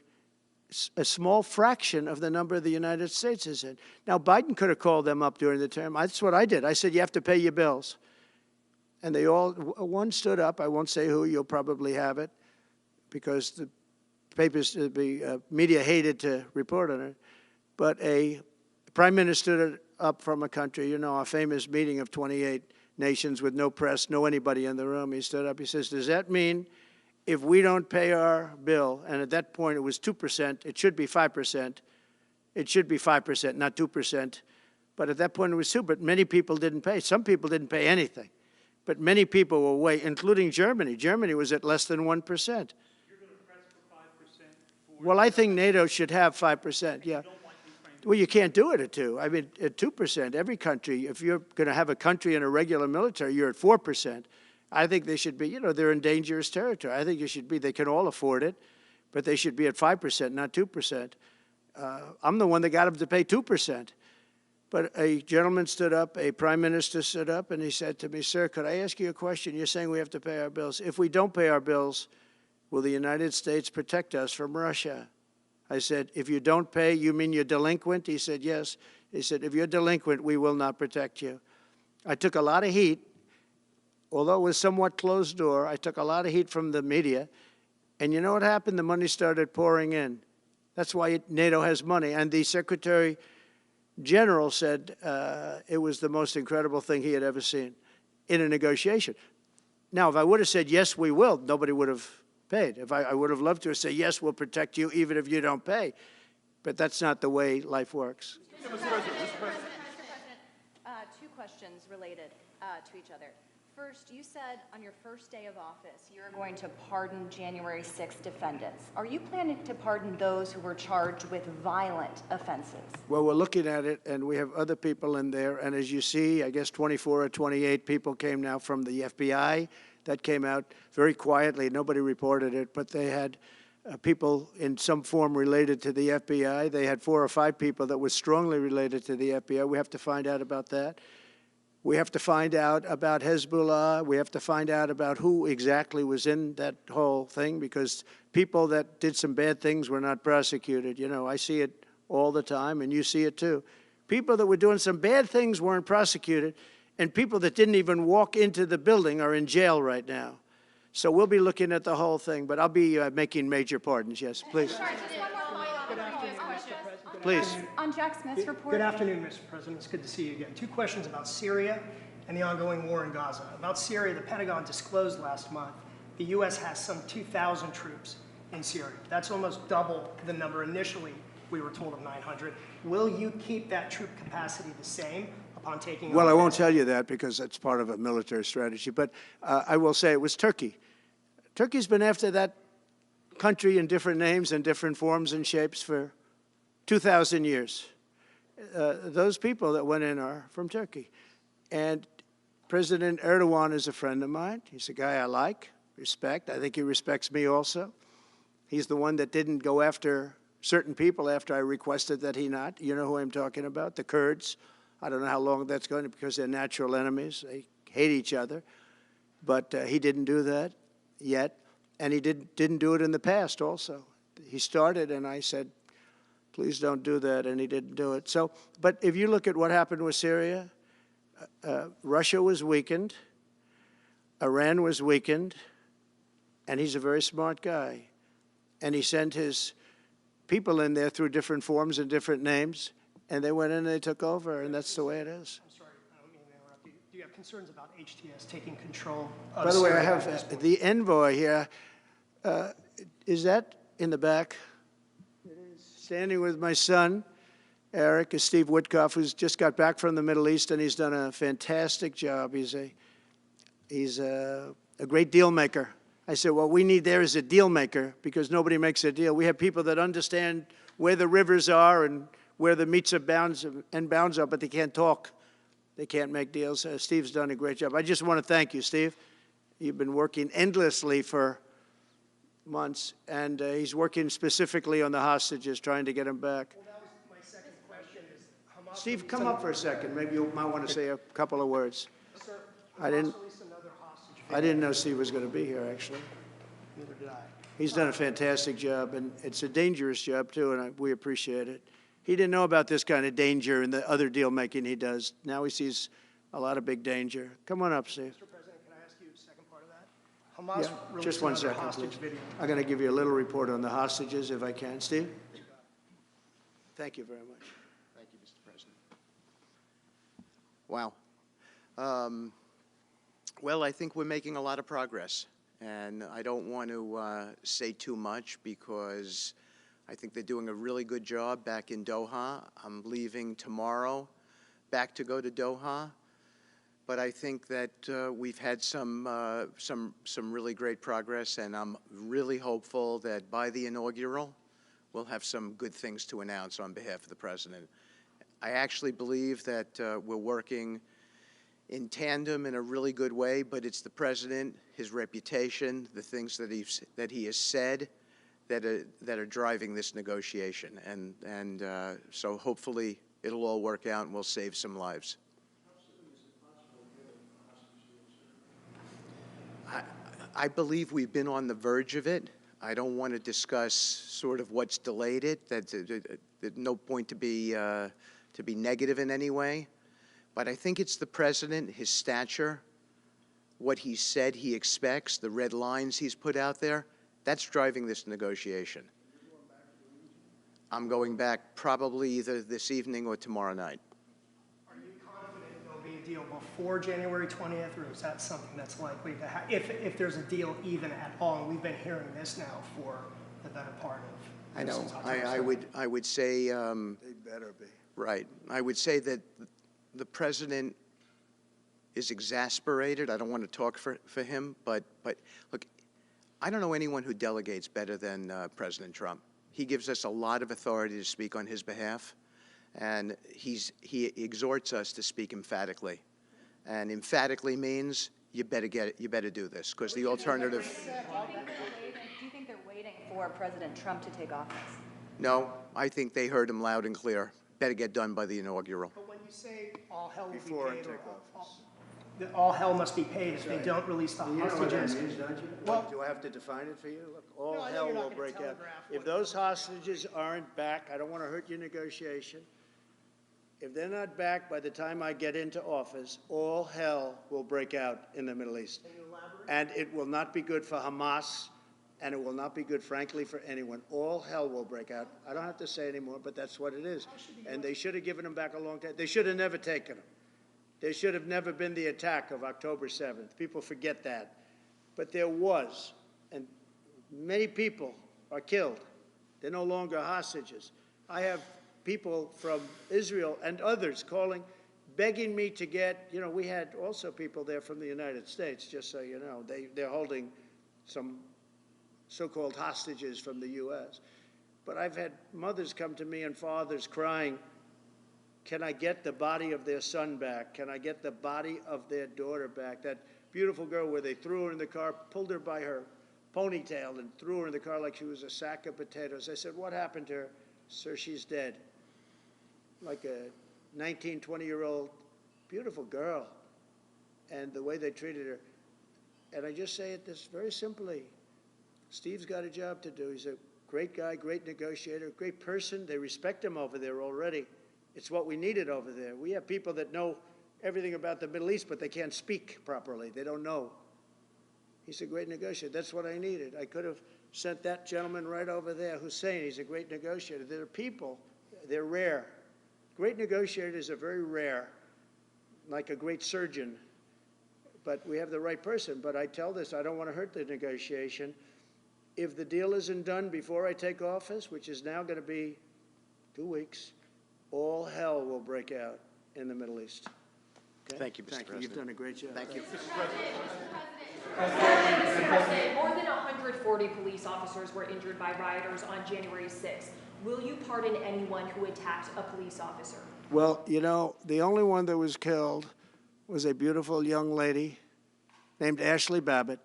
small fraction of the number the United States is in. Now, Biden could have called them up during the term. That's what I did. I said, you have to pay your bills. And they all, one stood up. I won't say who. You'll probably have it because the papers, the media hated to report on it. But a prime minister stood up from a country, you know, our famous meeting of 28 nations with no press, no anybody in the room. He stood up. He says, does that mean if we don't pay our bill, and at that point it was 2%, it should be 5%. It should be 5%, not 2%. But at that point it was 2%, but many people didn't pay. Some people didn't pay anything. But many people were way, including Germany. Germany was at less than 1%. You're going to press for 5%? Well, I think NATO should have 5%, yeah. Well, you can't do it at 2%. I mean, at 2%, every country, if you're going to have a country in a regular military, you're at 4%. I think they should be, you know, they're in dangerous territory. I think it should be, they can all afford it, but they should be at 5%, not 2%. I'm the one that got them to pay 2%. But a gentleman stood up, a prime minister stood up, and he said to me, sir, could I ask you a question? You're saying we have to pay our bills. If we don't pay our bills, will the United States protect us from Russia? I said, if you don't pay, you mean you're delinquent? He said, yes. He said, if you're delinquent, we will not protect you. I took a lot of heat. Although it was somewhat closed door, I took a lot of heat from the media. And you know what happened? The money started pouring in. That's why NATO has money. And the Secretary General said it was the most incredible thing he had ever seen in a negotiation. Now, if I would have said, yes, we will, nobody would have paid. If I would have loved to say, yes, we'll protect you even if you don't pay. But that's not the way life works. Mr. President, two questions related to each other. First, you said on your first day of office you're going to pardon January 6th defendants. Are you planning to pardon those who were charged with violent offenses? Well, we're looking at it, and we have other people in there. And as you see, I guess 24 or 28 people came now from the FBI. That came out very quietly. Nobody reported it, but they had people in some form related to the FBI. They had 4 or 5 people that were strongly related to the FBI. We have to find out about that. We have to find out about Hezbollah. We have to find out about who exactly was in that whole thing, because people that did some bad things were not prosecuted. You know, I see it all the time, and you see it too. People that were doing some bad things weren't prosecuted, and people that didn't even walk into the building are in jail right now. So we'll be looking at the whole thing, but I'll be making major pardons. Yes, please. Sorry, just one more follow-up on the previous question. Please. On Jack Smith's report. Good afternoon, Mr. President. It's good to see you again. 2 questions about Syria and the ongoing war in Gaza. About Syria, the Pentagon disclosed last month the U.S. has some 2,000 troops in Syria. That's almost double the number initially we were told of 900. Will you keep that troop capacity the same upon taking Well, over? I won't tell you that because it's part of a military strategy, but I will say it was Turkey. Turkey's been after that country in different names and different forms and shapes for 2,000 years. Those people that went in are from Turkey. And President Erdogan is a friend of mine. He's a guy I like, respect. I think he respects me also. He's the one that didn't go after certain people after I requested that he not. You know who I'm talking about, the Kurds. I don't know how long that's going to, because they're natural enemies. They hate each other. But he didn't do that yet. And he didn't do it in the past also. He started, and I said, please don't do that, and he didn't do it. So, but if you look at what happened with Syria, Russia was weakened. Iran was weakened, and he's a very smart guy. And he sent his people in there through different forms and different names, and they went in and they took over, and that's the way it is. I'm sorry, I don't mean to interrupt you. Do you have concerns about HTS taking control of By the way, I Syria at this have point? the envoy here. Is that in the back? Standing with my son, Eric, is Steve Witkoff, who's just got back from the Middle East, and he's done a fantastic job. He's a great deal maker. I said, what we need there is a deal maker, because nobody makes a deal. We have people that understand where the rivers are and where the meets and bounds are, but they can't talk. They can't make deals. Steve's done a great job. I just want to thank you, Steve. You've been working endlessly for months, and he's working specifically on the hostages, trying to get them back. Well, that was my second question is Hamas Steve, released come up for a second. Maybe you might want to say a couple of words. Sir, I didn't- Hamas released another hostage I didn't know Steve was going to be here, actually. Neither did I. He's done a fantastic job, and it's a dangerous job, too, and we appreciate it. He didn't know about this kind of danger and the other deal-making he does. Now he sees a lot of big danger. Come on up, Steve. Mr. President, can I ask you a second part of that? Hamas Yeah, released just one another second, hostage please. video. I'm going to give you a little report on the hostages, if I can. Steve? Thank you very much. Thank you, Mr. President. Wow. Well, I think we're making a lot of progress, and I don't want to say too much because I think they're doing a really good job back in Doha. I'm leaving tomorrow back to go to Doha, but I think that we've had some really great progress, and I'm really hopeful that by the inaugural, we'll have some good things to announce on behalf of the President. I actually believe that we're working in tandem in a really good way, but it's the President, his reputation, the things that he has said that are driving this negotiation. And so hopefully it'll all work out and we'll save some lives. I believe we've been on the verge of it. I don't want to discuss sort of what's delayed it. There's no point to be negative in any way. But I think it's the President, his stature, what he said he expects, the red lines he's put out there, that's driving this negotiation. I'm going back probably either this evening or tomorrow night. Are you confident there'll be a deal before January 20th, or is that something that's likely to happen, if there's a deal even at all? And we've been hearing this now for the better part of... I know. since October 2nd. I would say... They better be. Right. I would say that the President is exasperated. I don't want to talk for him, but look, I don't know anyone who delegates better than President Trump. He gives us a lot of authority to speak on his behalf, and he exhorts us to speak emphatically. And emphatically means you better do this, because the alternative... Do you think they're waiting for President Trump to take office? No, I think they heard him loud and clear. Better get done by the inaugural. But when you say all hell will Before be I paid, take or office. all hell must be paid if they don't release the You know what that hostages. means, don't you? Well- Do I have to define it for you? Look, all No, I know hell you're not will gonna break out. telegraph If what- those hostages aren't back, I don't want to hurt your negotiation. If they're not back by the time I get into office, all hell will break out in the Middle East. Can you elaborate? And it will not be good for Hamas, and it will not be good, frankly, for anyone. All hell will break out. I don't have to say anymore, but that's what it is. And they should have given them back a long time. They should have never taken them. There should have never been the attack of October 7th. People forget that. But there was, and many people are killed. They're no longer hostages. I have people from Israel and others calling, begging me to get, you know, we had also people there from the United States, just so you know. They're holding some so-called hostages from the U.S. But I've had mothers come to me and fathers crying, can I get the body of their son back? Can I get the body of their daughter back? That beautiful girl where they threw her in the car, pulled her by her ponytail and threw her in the car like she was a sack of potatoes. I said, what happened to her? Sir, she's dead. Like a 19, 20-year-old beautiful girl. And the way they treated her. And I just say it this very simply. Steve's got a job to do. He's a great guy, great negotiator, great person. They respect him over there already. It's what we needed over there. We have people that know everything about the Middle East, but they can't speak properly. They don't know. He's a great negotiator. That's what I needed. I could have sent that gentleman right over there, Hussein. He's a great negotiator. There are people, they're rare. Great negotiators are very rare, like a great surgeon. But we have the right person. But I tell this, I don't want to hurt the negotiation. If the deal isn't done before I take office, which is now going to be 2 weeks, all hell will break out in the Middle East. Okay? Thank you, Mr. President. You've done a great job. Thank you. Mr. President, more than 140 police officers were injured by rioters on January 6th. Will you pardon anyone who attacked a police officer? Well, you know, the only one that was killed was a beautiful young lady named Ashley Babbitt.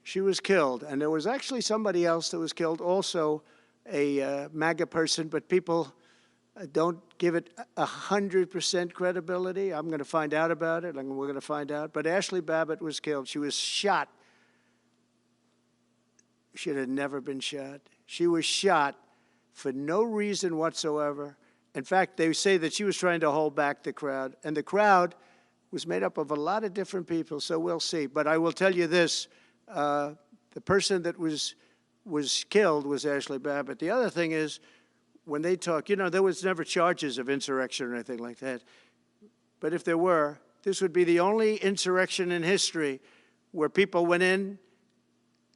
She was killed, and there was actually somebody else that was killed, also a MAGA person, but people don't give it 100% credibility. I'm going to find out about it, and we're going to find out. But Ashley Babbitt was killed. She was shot. She had never been shot. She was shot for no reason whatsoever. In fact, they say that she was trying to hold back the crowd, and the crowd was made up of a lot of different people, so we'll see. But I will tell you this, the person that was killed was Ashley Babbitt. The other thing is, when they talk, you know, there was never charges of insurrection or anything like that. But if there were, this would be the only insurrection in history where people went in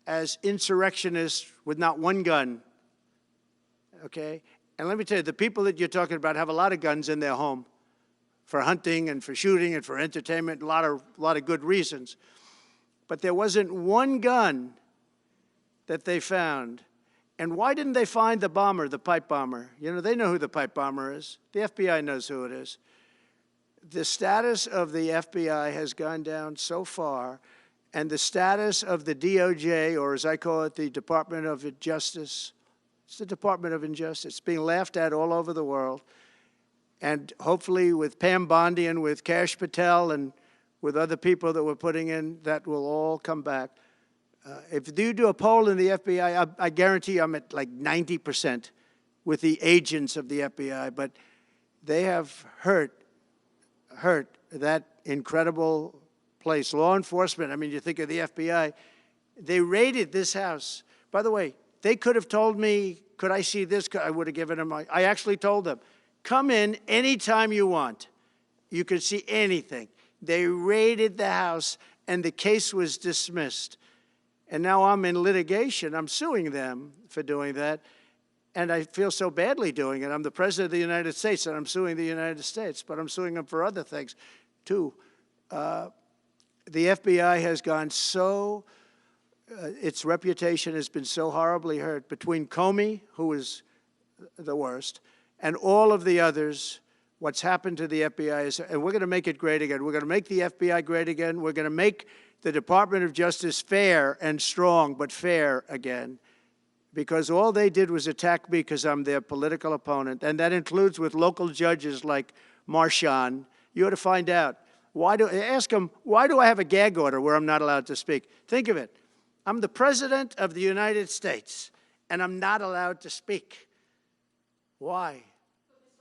as insurrectionists with not one gun, okay? And let me tell you, the people that you're talking about have a lot of guns in their home for hunting and for shooting and for entertainment, a lot of good reasons. But there wasn't one gun that they found. And why didn't they find the bomber, the pipe bomber? You know, they know who the pipe bomber is. The FBI knows who it is. The status of the FBI has gone down so far, and the status of the DOJ, or as I call it, the Department of Justice, it's the Department of Injustice, being laughed at all over the world. And hopefully with Pam Bondi and with Kash Patel and with other people that we're putting in, that will all come back. If you do a poll in the FBI, I guarantee I'm at like 90% with the agents of the FBI, but they have hurt that incredible place. Law enforcement, I mean, you think of the FBI, they raided this house. By the way, they could have told me, could I see this? I would have given them, I actually told them, come in anytime you want. You can see anything. They raided the house, and the case was dismissed. And now I'm in litigation. I'm suing them for doing that. And I feel so badly doing it. I'm the President of the United States, and I'm suing the United States. But I'm suing them for other things, too. The FBI has gone so, its reputation has been so horribly hurt. Between Comey, who is the worst, and all of the others, what's happened to the FBI is, and we're going to make it great again. We're going to make the FBI great again. We're going to make the Department of Justice fair and strong, but fair again. Because all they did was attack me because I'm their political opponent. And that includes with local judges like Marchand. You ought to find out. Ask them, why do I have a gag order where I'm not allowed to speak? Think of it. I'm the President of the United States, and I'm not allowed to speak. Why?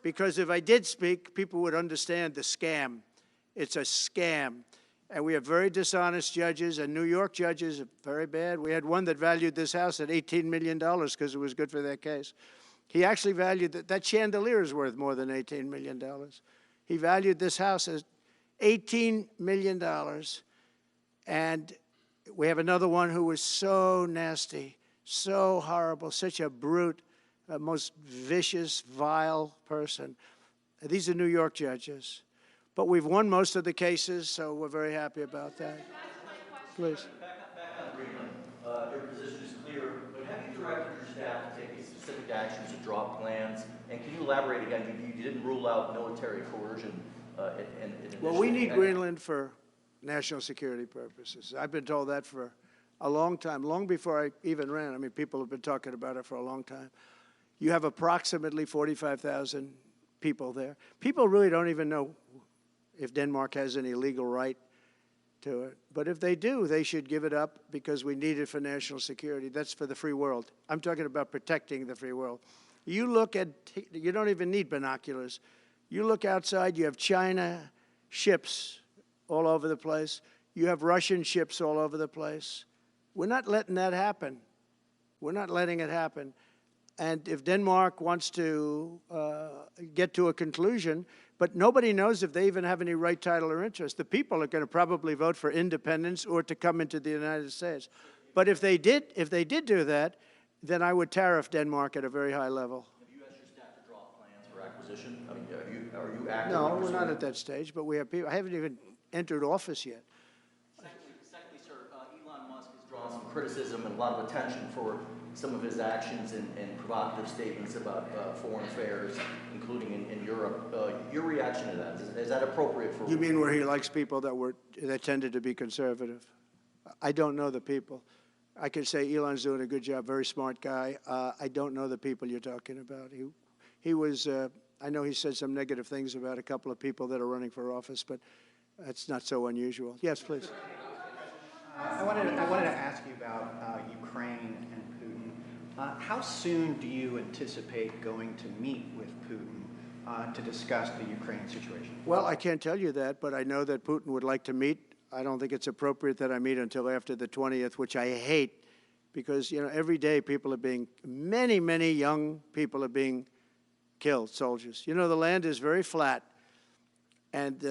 Because if I did speak, people would understand the scam. It's a scam. And we have very dishonest judges, and New York judges are very bad. We had one that valued this house at $18 million because it was good for their case. He actually valued that chandelier is worth more than $18 million. He valued this house as $18 million. And we have another one who was so nasty, so horrible, such a brute, most vicious, vile person. These are New York judges. But we've won most of the cases, so we're very happy about that. Please. Back on Greenland, your position is clear, but have you directed your staff to take any specific actions to draw plans? And can you elaborate again? You didn't rule out military coercion. Well, we need Greenland for national security purposes. I've been told that for a long time, long before I even ran. I mean, people have been talking about it for a long time. You have approximately 45,000 people there. People really don't even know if Denmark has any legal right to it. But if they do, they should give it up because we need it for national security. That's for the free world. I'm talking about protecting the free world. You look at, you don't even need binoculars. You look outside, you have China ships all over the place. You have Russian ships all over the place. We're not letting that happen. We're not letting it happen. And if Denmark wants to get to a conclusion, but nobody knows if they even have any right, title, or interest. The people are going to probably vote for independence or to come into the United States. But if they did do that, then I would tariff Denmark at a very high level. Have you asked your staff to draw plans for acquisition? I mean, are you actively No, we're pursuing? not at that stage, but we have people. I haven't even entered office yet. Secondly, sir, Elon Musk has drawn some criticism and a lot of attention for some of his actions and provocative statements about foreign affairs, including in Europe. Your reaction to that, is that appropriate for? You mean where he likes people that tended to be conservative? I don't know the people. I can say Elon's doing a good job, very smart guy. I don't know the people you're talking about. He was, I know he said some negative things about a couple of people that are running for office, but that's not so unusual. Yes, please. I wanted to ask you about Ukraine and Putin. How soon do you anticipate going to meet with Putin to discuss the Ukraine situation? Well, I can't tell you that, but I know that Putin would like to meet. I don't think it's appropriate that I meet until after the 20th, which I hate, because, you know, every day people are being, many young people are being killed, soldiers. You know, the land is very flat, and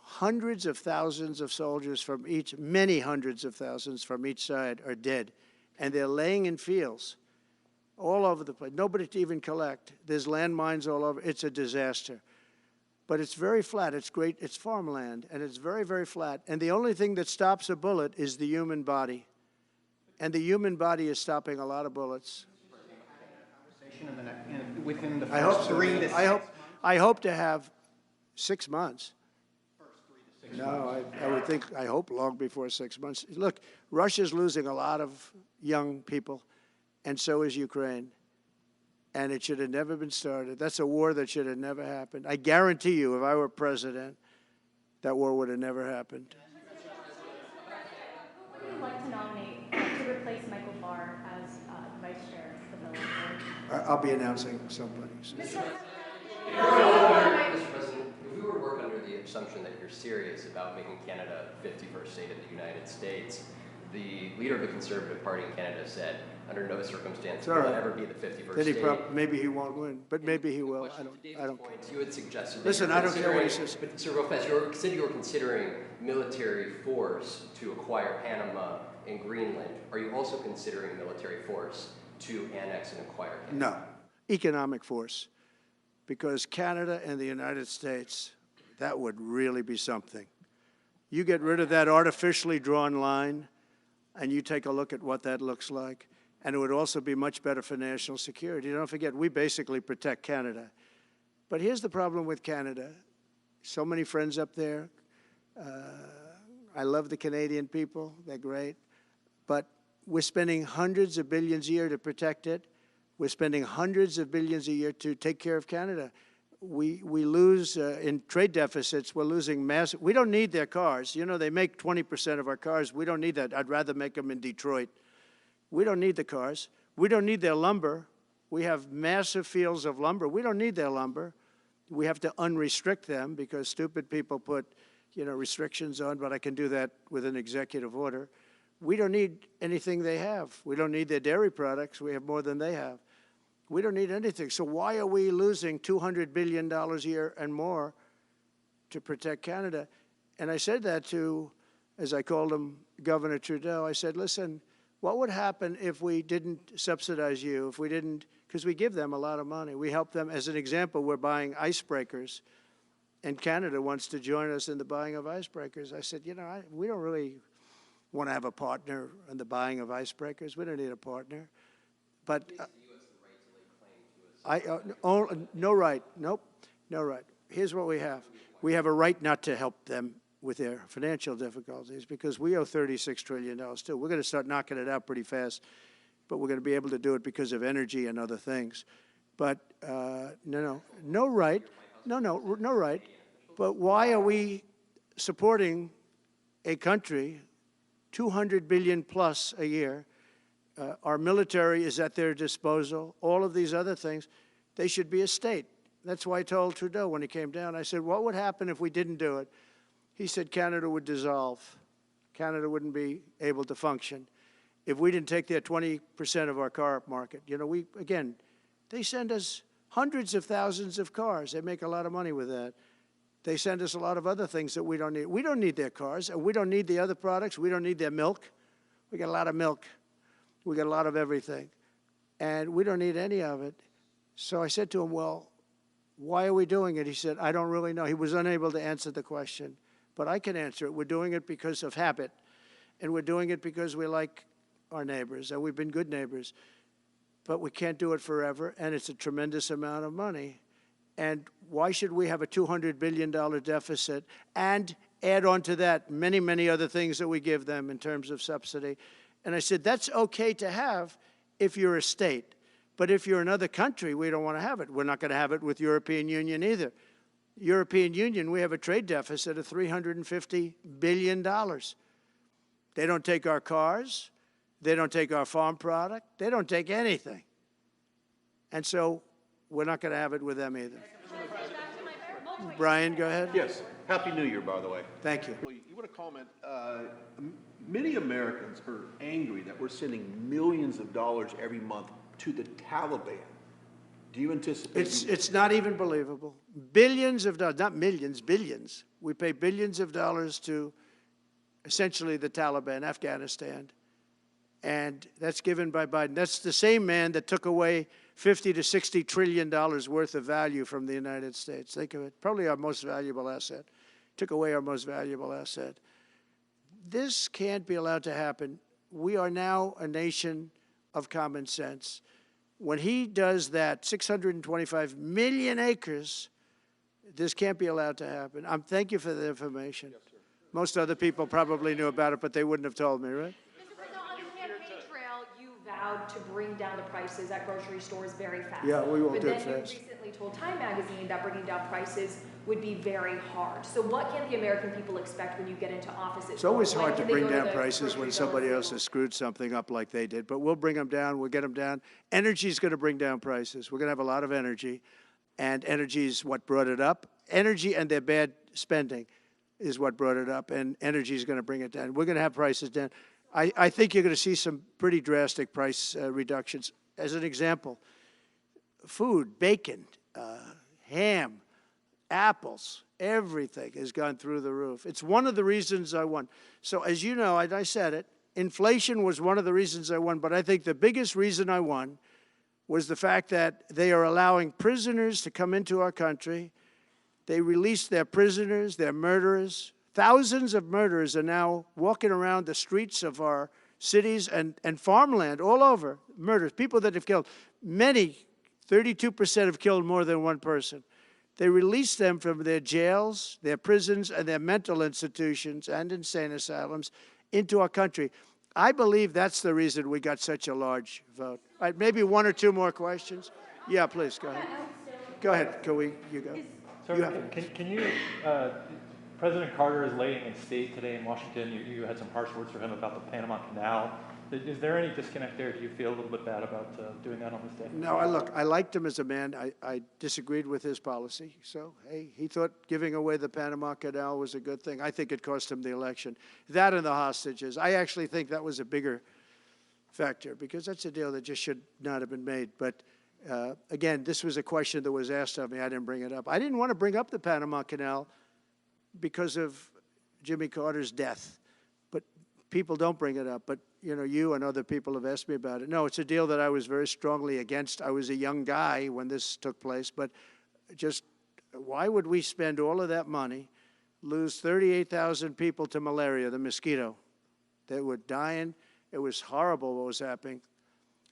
hundreds of thousands of soldiers from each, many hundreds of thousands from each side are dead, and they're laying in fields all over the place. Nobody to even collect. There's landmines all over. It's a disaster. But it's very flat. It's great. It's farmland, and it's very, very flat. And the only thing that stops a bullet is the human body. And the human body is stopping a lot of bullets. Within the I hope first so. 3 to 6 months? I hope to have 6 months. No, I would think, I hope long before 6 months. Look, Russia's losing a lot of young people, and so is Ukraine. And it should have never been started. That's a war that should have never happened. I guarantee you, if I were president, that war would have never happened. Who would you like to nominate to replace Michael Barr as vice chair of the board? I'll be announcing somebody. Mr. President, if we were to work under the assumption that you're serious about making Canada 51st state of the United States, the leader of the Conservative Party in Canada said, under no circumstance will it ever be the 51st state. Maybe he won't win, but maybe he will. I don't care. You had suggested that Listen, I don't care what he says. But Sir Lopez, you said you were considering military force to acquire Panama and Greenland. Are you also considering military force to annex and acquire Canada? No, economic force, because Canada and the United States, that would really be something. You get rid of that artificially drawn line, and you take a look at what that looks like, and it would also be much better for national security. Don't forget, we basically protect Canada. But here's the problem with Canada. So many friends up there. I love the Canadian people. They're great. But we're spending hundreds of billions a year to protect it. We're spending hundreds of billions a year to take care of Canada. We lose in trade deficits. We're losing massive. We don't need their cars. You know, they make 20% of our cars. We don't need that. I'd rather make them in Detroit. We don't need the cars. We don't need their lumber. We have massive fields of lumber. We don't need their lumber. We have to unrestrict them because stupid people put, you know, restrictions on, but I can do that with an executive order. We don't need anything they have. We don't need their dairy products. We have more than they have. We don't need anything. So why are we losing $200 billion a year and more to protect Canada? And I said that to, as I called him, Governor Trudeau. I said, listen, what would happen if we didn't subsidize you, if we didn't, because we give them a lot of money. We help them. As an example, we're buying icebreakers, and Canada wants to join us in the buying of icebreakers. I said, you know, we don't really want to have a partner in the buying of icebreakers. We don't need a partner. But no right. Nope, no right. Here's what we have. We have a right not to help them with their financial difficulties because we owe $36 trillion too. We're going to start knocking it out pretty fast, but we're going to be able to do it because of energy and other things. But no right. No right. But why are we supporting a country, $200 billion plus a year? Our military is at their disposal. All of these other things, they should be a state. That's why I told Trudeau when he came down, I said, what would happen if we didn't do it? He said Canada would dissolve. Canada wouldn't be able to function. if we didn't take their 20% of our car market. You know, they send us hundreds of thousands of cars. They make a lot of money with that. They send us a lot of other things that we don't need. We don't need their cars, and we don't need the other products. We don't need their milk. We got a lot of milk. We got a lot of everything. And we don't need any of it. So I said to him, well, why are we doing it? He said, I don't really know. He was unable to answer the question. But I can answer it. We're doing it because of habit. And we're doing it because we like our neighbors, and we've been good neighbors. But we can't do it forever, and it's a tremendous amount of money. And why should we have a $200 billion deficit and add on to that many, many other things that we give them in terms of subsidy? And I said, that's okay to have if you're a state. But if you're another country, we don't want to have it. We're not going to have it with European Union either. European Union, we have a trade deficit of $350 billion. They don't take our cars. They don't take our farm product. They don't take anything. And so we're not going to have it with them either. Brian, go ahead. Yes. Happy New Year, by the way. Thank you. You want to comment? Many Americans are angry that we're sending millions of dollars every month to the Taliban. Do you anticipate? It's not even believable. Billions of dollars, not millions, billions. We pay billions of dollars to essentially the Taliban, Afghanistan. And that's given by Biden. That's the same man that took away $50 to $60 trillion worth of value from the United States. Think of it. Probably our most valuable asset. Took away our most valuable asset. This can't be allowed to happen. We are now a nation of common sense. When he does that, 625 million acres, this can't be allowed to happen. Thank you for the information. Yes, sir. Most other people probably knew about it, but they wouldn't have told me, right? On the campaign trail, you vowed to bring down the prices at grocery stores very fast. Yeah, we won't do it But then fast. you recently told Time Magazine that bringing down prices would be very hard. So what can the American people expect when you get into office? It's always hard to bring down prices when somebody else has screwed something up like they did, but we'll bring them down, we'll get them down. Energy is going to bring down prices. We're going to have a lot of energy, and energy is what brought it up. Energy and their bad spending is what brought it up, and energy is going to bring it down. We're going to have prices down. I think you're going to see some pretty drastic price reductions. As an example, food, bacon, ham, apples, everything has gone through the roof. It's one of the reasons I won. So as you know, I said it, inflation was one of the reasons I won, but I think the biggest reason I won was the fact that they are allowing prisoners to come into our country. They released their prisoners, their murderers. Thousands of murderers are now walking around the streets of our cities and farmland all over, murders, people that have killed. Many, 32% have killed more than one person. They released them from their jails, their prisons, and their mental institutions and insane asylums into our country. I believe that's the reason we got such a large vote. All right, maybe one or two more questions. Yeah, please, go ahead. Go ahead, you go. Sir, can you, President Carter is laying in state today in Washington. You had some harsh words for him about the Panama Canal. Is there any disconnect there? Do you feel a little bit bad about doing that on this day? No, I liked him as a man. I disagreed with his policy. So, hey, he thought giving away the Panama Canal was a good thing. I think it cost him the election. That and the hostages. I actually think that was a bigger factor because that's a deal that just should not have been made. But, again, this was a question that was asked of me. I didn't bring it up. I didn't want to bring up the Panama Canal because of Jimmy Carter's death. But people don't bring it up. But, you know, you and other people have asked me about it. No, it's a deal that I was very strongly against. I was a young guy when this took place. But just why would we spend all of that money, lose 38,000 people to malaria, the mosquito? They were dying. It was horrible what was happening.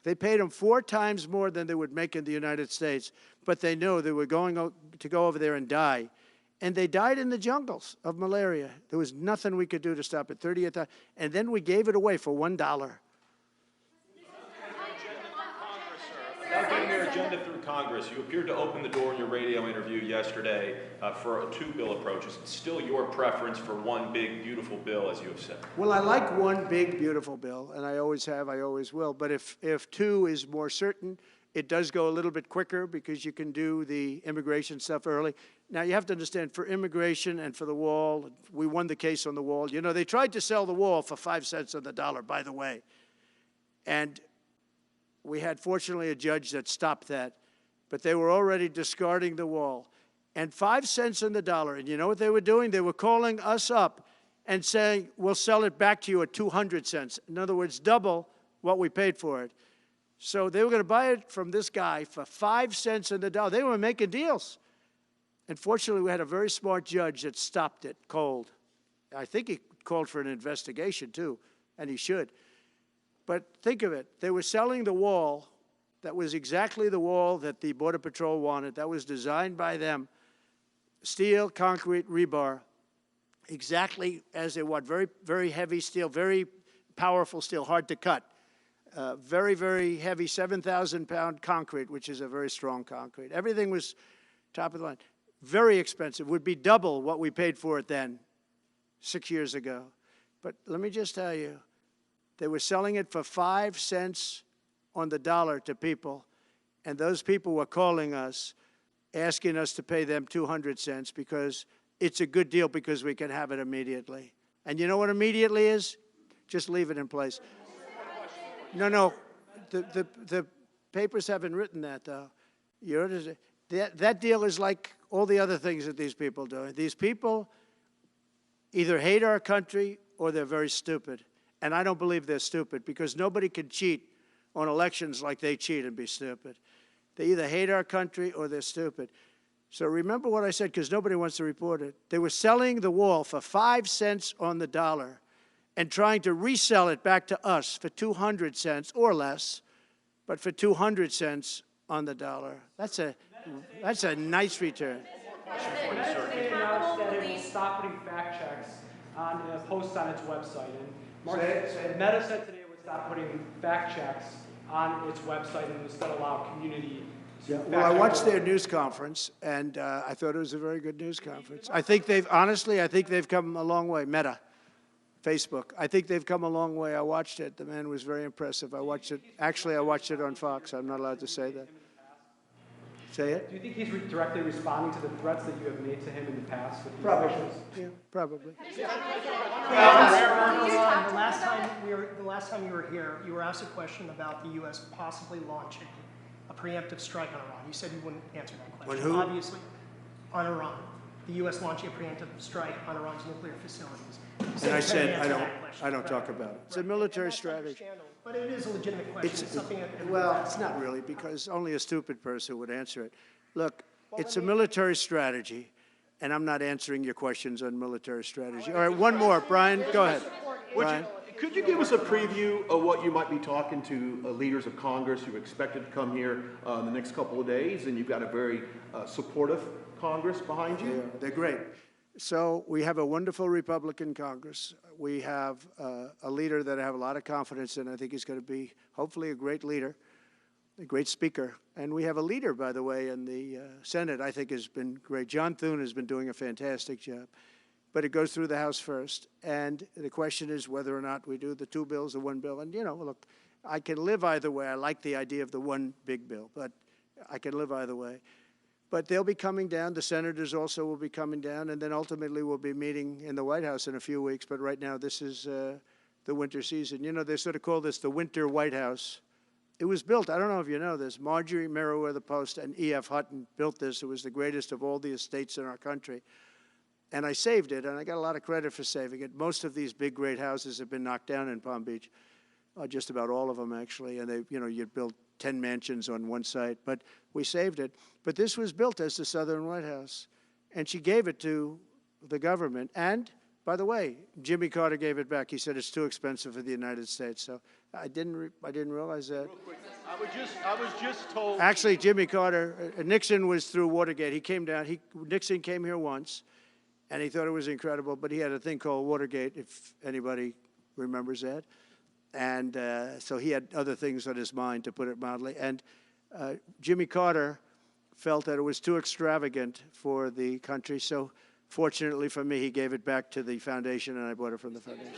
They paid them 4 times more than they would make in the United States, but they knew they were going to go over there and die. And they died in the jungles of malaria. There was nothing we could do to stop it. 38,000, and then we gave it away for $1. Without getting your agenda through Congress, you appeared to open the door in your radio interview yesterday for a 2-bill approach. Is it still your preference for one big, beautiful bill, as you have said? Well, I like one big, beautiful bill, and I always have, I always will. But if 2 is more certain, it does go a little bit quicker because you can do the immigration stuff early. Now, you have to understand, for immigration and for the wall, we won the case on the wall. You know, they tried to sell the wall for 5 cents on the dollar, by the way. And we had, fortunately, a judge that stopped that. But they were already discarding the wall. And 5 cents on the dollar. And you know what they were doing? They were calling us up and saying, we'll sell it back to you at 200 cents. In other words, double what we paid for it. So they were going to buy it from this guy for 5 cents on the dollar. They were making deals. And fortunately, we had a very smart judge that stopped it cold. I think he called for an investigation, too, and he should. But think of it. They were selling the wall that was exactly the wall that the Border Patrol wanted. That was designed by them. Steel, concrete, rebar, exactly as they want. Very, very heavy steel, very powerful steel, hard to cut. Very, very heavy, 7,000-pound concrete, which is a very strong concrete. Everything was top of the line. Very expensive. Would be double what we paid for it then, 6 years ago. But let me just tell you, they were selling it for 5 cents on the dollar to people, and those people were calling us, asking us to pay them 200 cents because it's a good deal because we can have it immediately. And you know what immediately is? Just leave it in place. No, the papers haven't written that, though. That deal is like all the other things that these people do. These people either hate our country or they're very stupid. And I don't believe they're stupid because nobody can cheat on elections like they cheat and be stupid. They either hate our country or they're stupid. So remember what I said, because nobody wants to report it. They were selling the wall for 5 cents on the dollar and trying to resell it back to us for 200 cents or less, but for 200 cents on the dollar. That's a nice return. Today announced that it will stop putting fact checks on posts on its website. And Meta said today it would stop putting fact checks on its website and instead allow community to fact check. Well, I watched their news conference, and I thought it was a very good news conference. I think they've come a long way. Meta, Facebook. I think they've come a long way. I watched it. The man was very impressive. I watched it. Actually, I watched it on Fox. I'm not allowed to say that. Say it? Do you think he's directly responding to the threats that you have made to him in the past? With these Probably. issues? Yeah, probably. The last time you were here, you were asked a question about the U.S. possibly launching a preemptive strike on Iran. You said you wouldn't answer that question. On who? Obviously, on Iran. The U.S. launching a preemptive strike on Iran's nuclear facilities. And I said, I don't talk about it. It's a military strategy. But it is a legitimate question. Well, it's not really, because only a stupid person would answer it. Look, it's a military strategy, and I'm not answering your questions on military strategy. All right, one more. Brian, go ahead. Brian. Could you give us a preview of what you might be talking to leaders of Congress who are expected to come here in the next couple of days? And you've got a very supportive Congress behind you. Yeah, they're great. So we have a wonderful Republican Congress. We have a leader that I have a lot of confidence in. I think he's going to be, hopefully, a great leader, a great speaker. And we have a leader, by the way, in the Senate I think has been great. John Thune has been doing a fantastic job. But it goes through the House first. And the question is whether or not we do the two bills, the one bill. And, you know, look, I can live either way. I like the idea of the one big bill, but I can live either way. But they'll be coming down. The senators also will be coming down. And then ultimately we'll be meeting in the White House in a few weeks. But right now this is the winter season. You know, they sort of call this the winter White House. It was built, I don't know if you know this, Marjorie Meriwether Post and E.F. Hutton built this. It was the greatest of all the estates in our country. And I saved it, and I got a lot of credit for saving it. Most of these big, great houses have been knocked down in Palm-Bich, just about all of them, actually. And they, you know, you'd build 10 mansions on one site, but we saved it. But this was built as the Southern White House, and she gave it to the government. And, by the way, Jimmy Carter gave it back. He said it's too expensive for the United States. So I didn't realize that. Real quick, I was just told. Actually, Jimmy Carter, Nixon was through Watergate. He came down. Nixon came here once. And he thought it was incredible, but he had a thing called Watergate, if anybody remembers that. And so he had other things on his mind, to put it mildly. And Jimmy Carter felt that it was too extravagant for the country. So fortunately for me, he gave it back to the foundation, and I bought it from the foundation.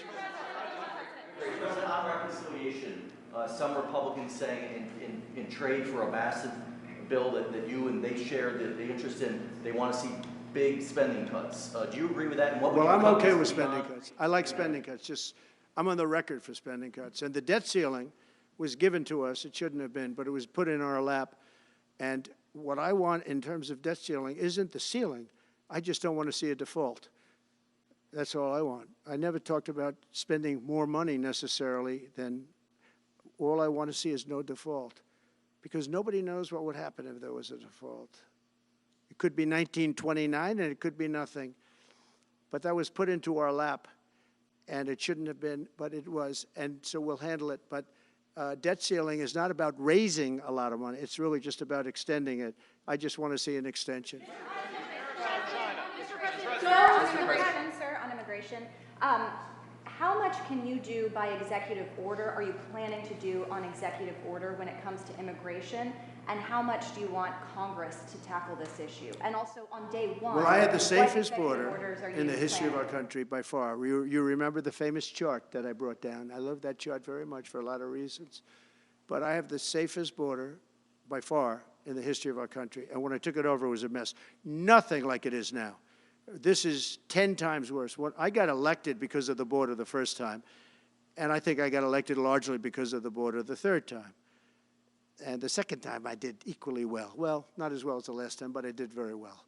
President, on reconciliation, some Republicans saying in trade for a massive bill that you and they share the interest in, they want to see big spending cuts. Do you agree with that? And what Well, I'm okay with spending cuts. I like spending cuts. Just, I'm on the record for spending cuts. And the debt ceiling, was given to us. It shouldn't have been, but it was put in our lap. And what I want in terms of debt ceiling isn't the ceiling. I just don't want to see a default. That's all I want. I never talked about spending more money necessarily than all I want to see is no default, because nobody knows what would happen if there was a default. It could be 1929 and it could be nothing. But that was put into our lap, and it shouldn't have been, but it was, and so we'll handle it. But debt ceiling is not about raising a lot of money. It's really just about extending it. I just want to see an extension. On immigration, how much can you do by executive order? Are you planning to do on executive order when it comes to immigration? And how much do you want Congress to tackle this issue? And also on day one, well, I had the safest what border orders are in the you history of our planning? country by far. You remember the famous chart that I brought down. I love that chart very much for a lot of reasons. But I have the safest border by far in the history of our country. And when I took it over, it was a mess. Nothing like it is now. This is 10 times worse. I got elected because of the border the first time, and I think I got elected largely because of the border the third time. And the second time I did equally well. Well, not as well as the last time, but I did very well.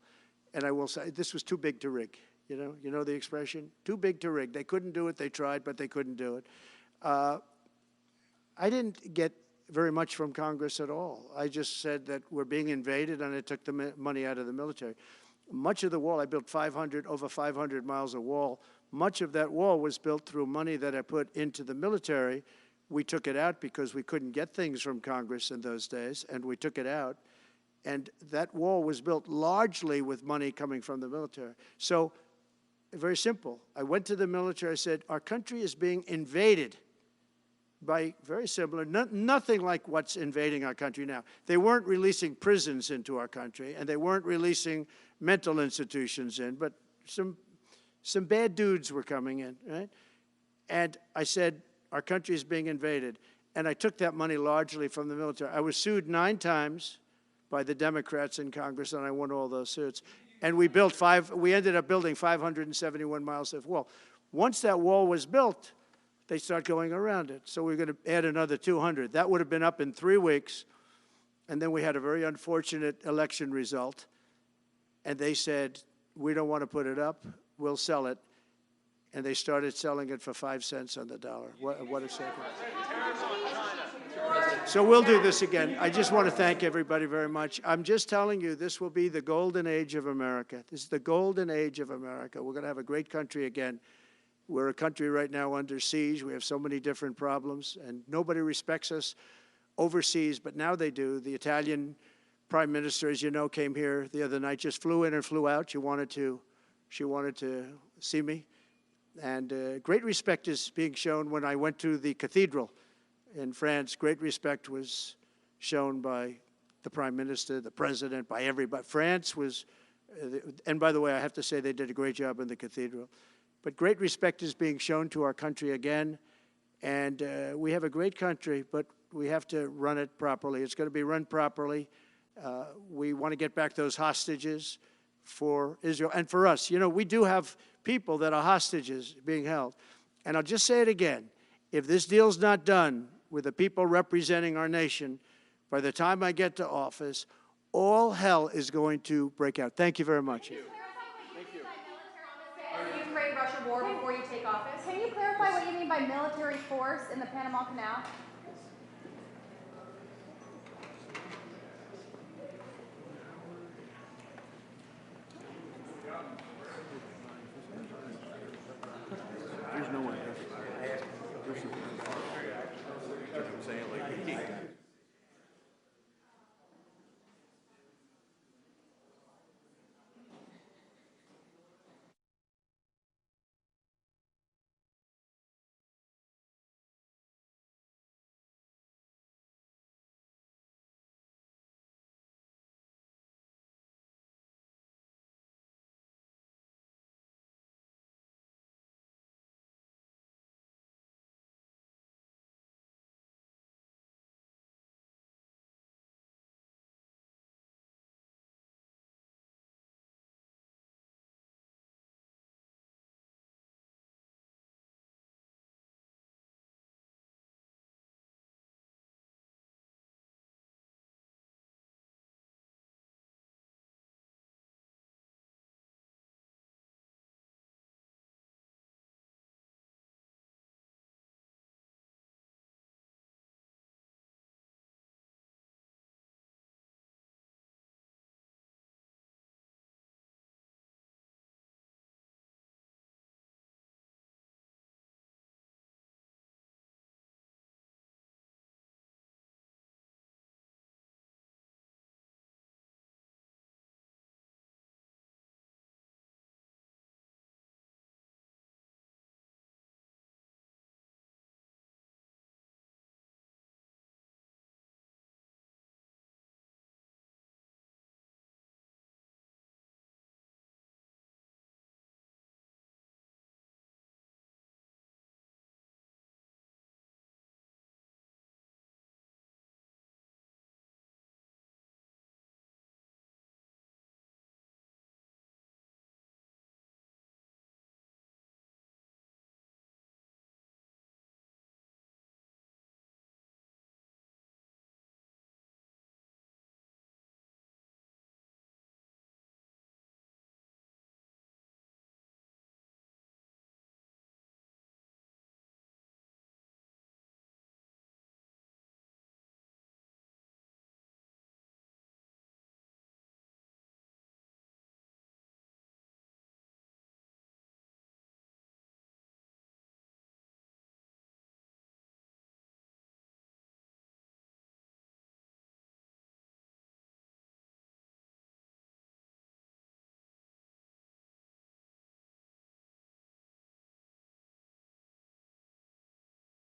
And I will say, this was too big to rig. You know the expression? Too big to rig. They couldn't do it. They tried, but they couldn't do it. I didn't get very much from Congress at all. I just said that we're being invaded, and I took the money out of the military. Much of the wall, I built over 500 miles of wall. Much of that wall was built through money that I put into the military. We took it out because we couldn't get things from Congress in those days, and we took it out. And that wall was built largely with money coming from the military. So, very simple. I went to the military, I said, our country is being invaded by very similar, nothing like what's invading our country now. They weren't releasing prisons into our country, and they weren't releasing mental institutions in, but some bad dudes were coming in, right? And I said, our country is being invaded. And I took that money largely from the military. I was sued 9 times by the Democrats in Congress, and I won all those suits. And we ended up building 571 miles of wall. Once that wall was built, they start going around it. So we're going to add another 200. That would have been up in 3 weeks. And then we had a very unfortunate election result. And they said, we don't want to put it up. We'll sell it. And they started selling it for 5 cents on the dollar. What a second. So we'll do this again. I just want to thank everybody very much. I'm just telling you, this will be the golden age of America. This is the golden age of America. We're going to have a great country again. We're a country right now under siege. We have so many different problems, and nobody respects us overseas, but now they do. The Italian Prime Minister, as you know, came here the other night, just flew in and flew out. She wanted to see me. And great respect is being shown. When I went to the cathedral in France, great respect was shown by the Prime Minister, the President, by everybody. France was, and by the way, I have to say they did a great job in the cathedral. But great respect is being shown to our country again. And we have a great country, but we have to run it properly. It's going to be run properly. We want to get back those hostages for Israel and for us. You know, we do have people that are hostages being held. And I'll just say it again. If this deal's not done with the people representing our nation, by the time I get to office, all hell is going to break out. Thank you very much. Russia war before you take office? Can you clarify what you mean by military force in the Panama Canal?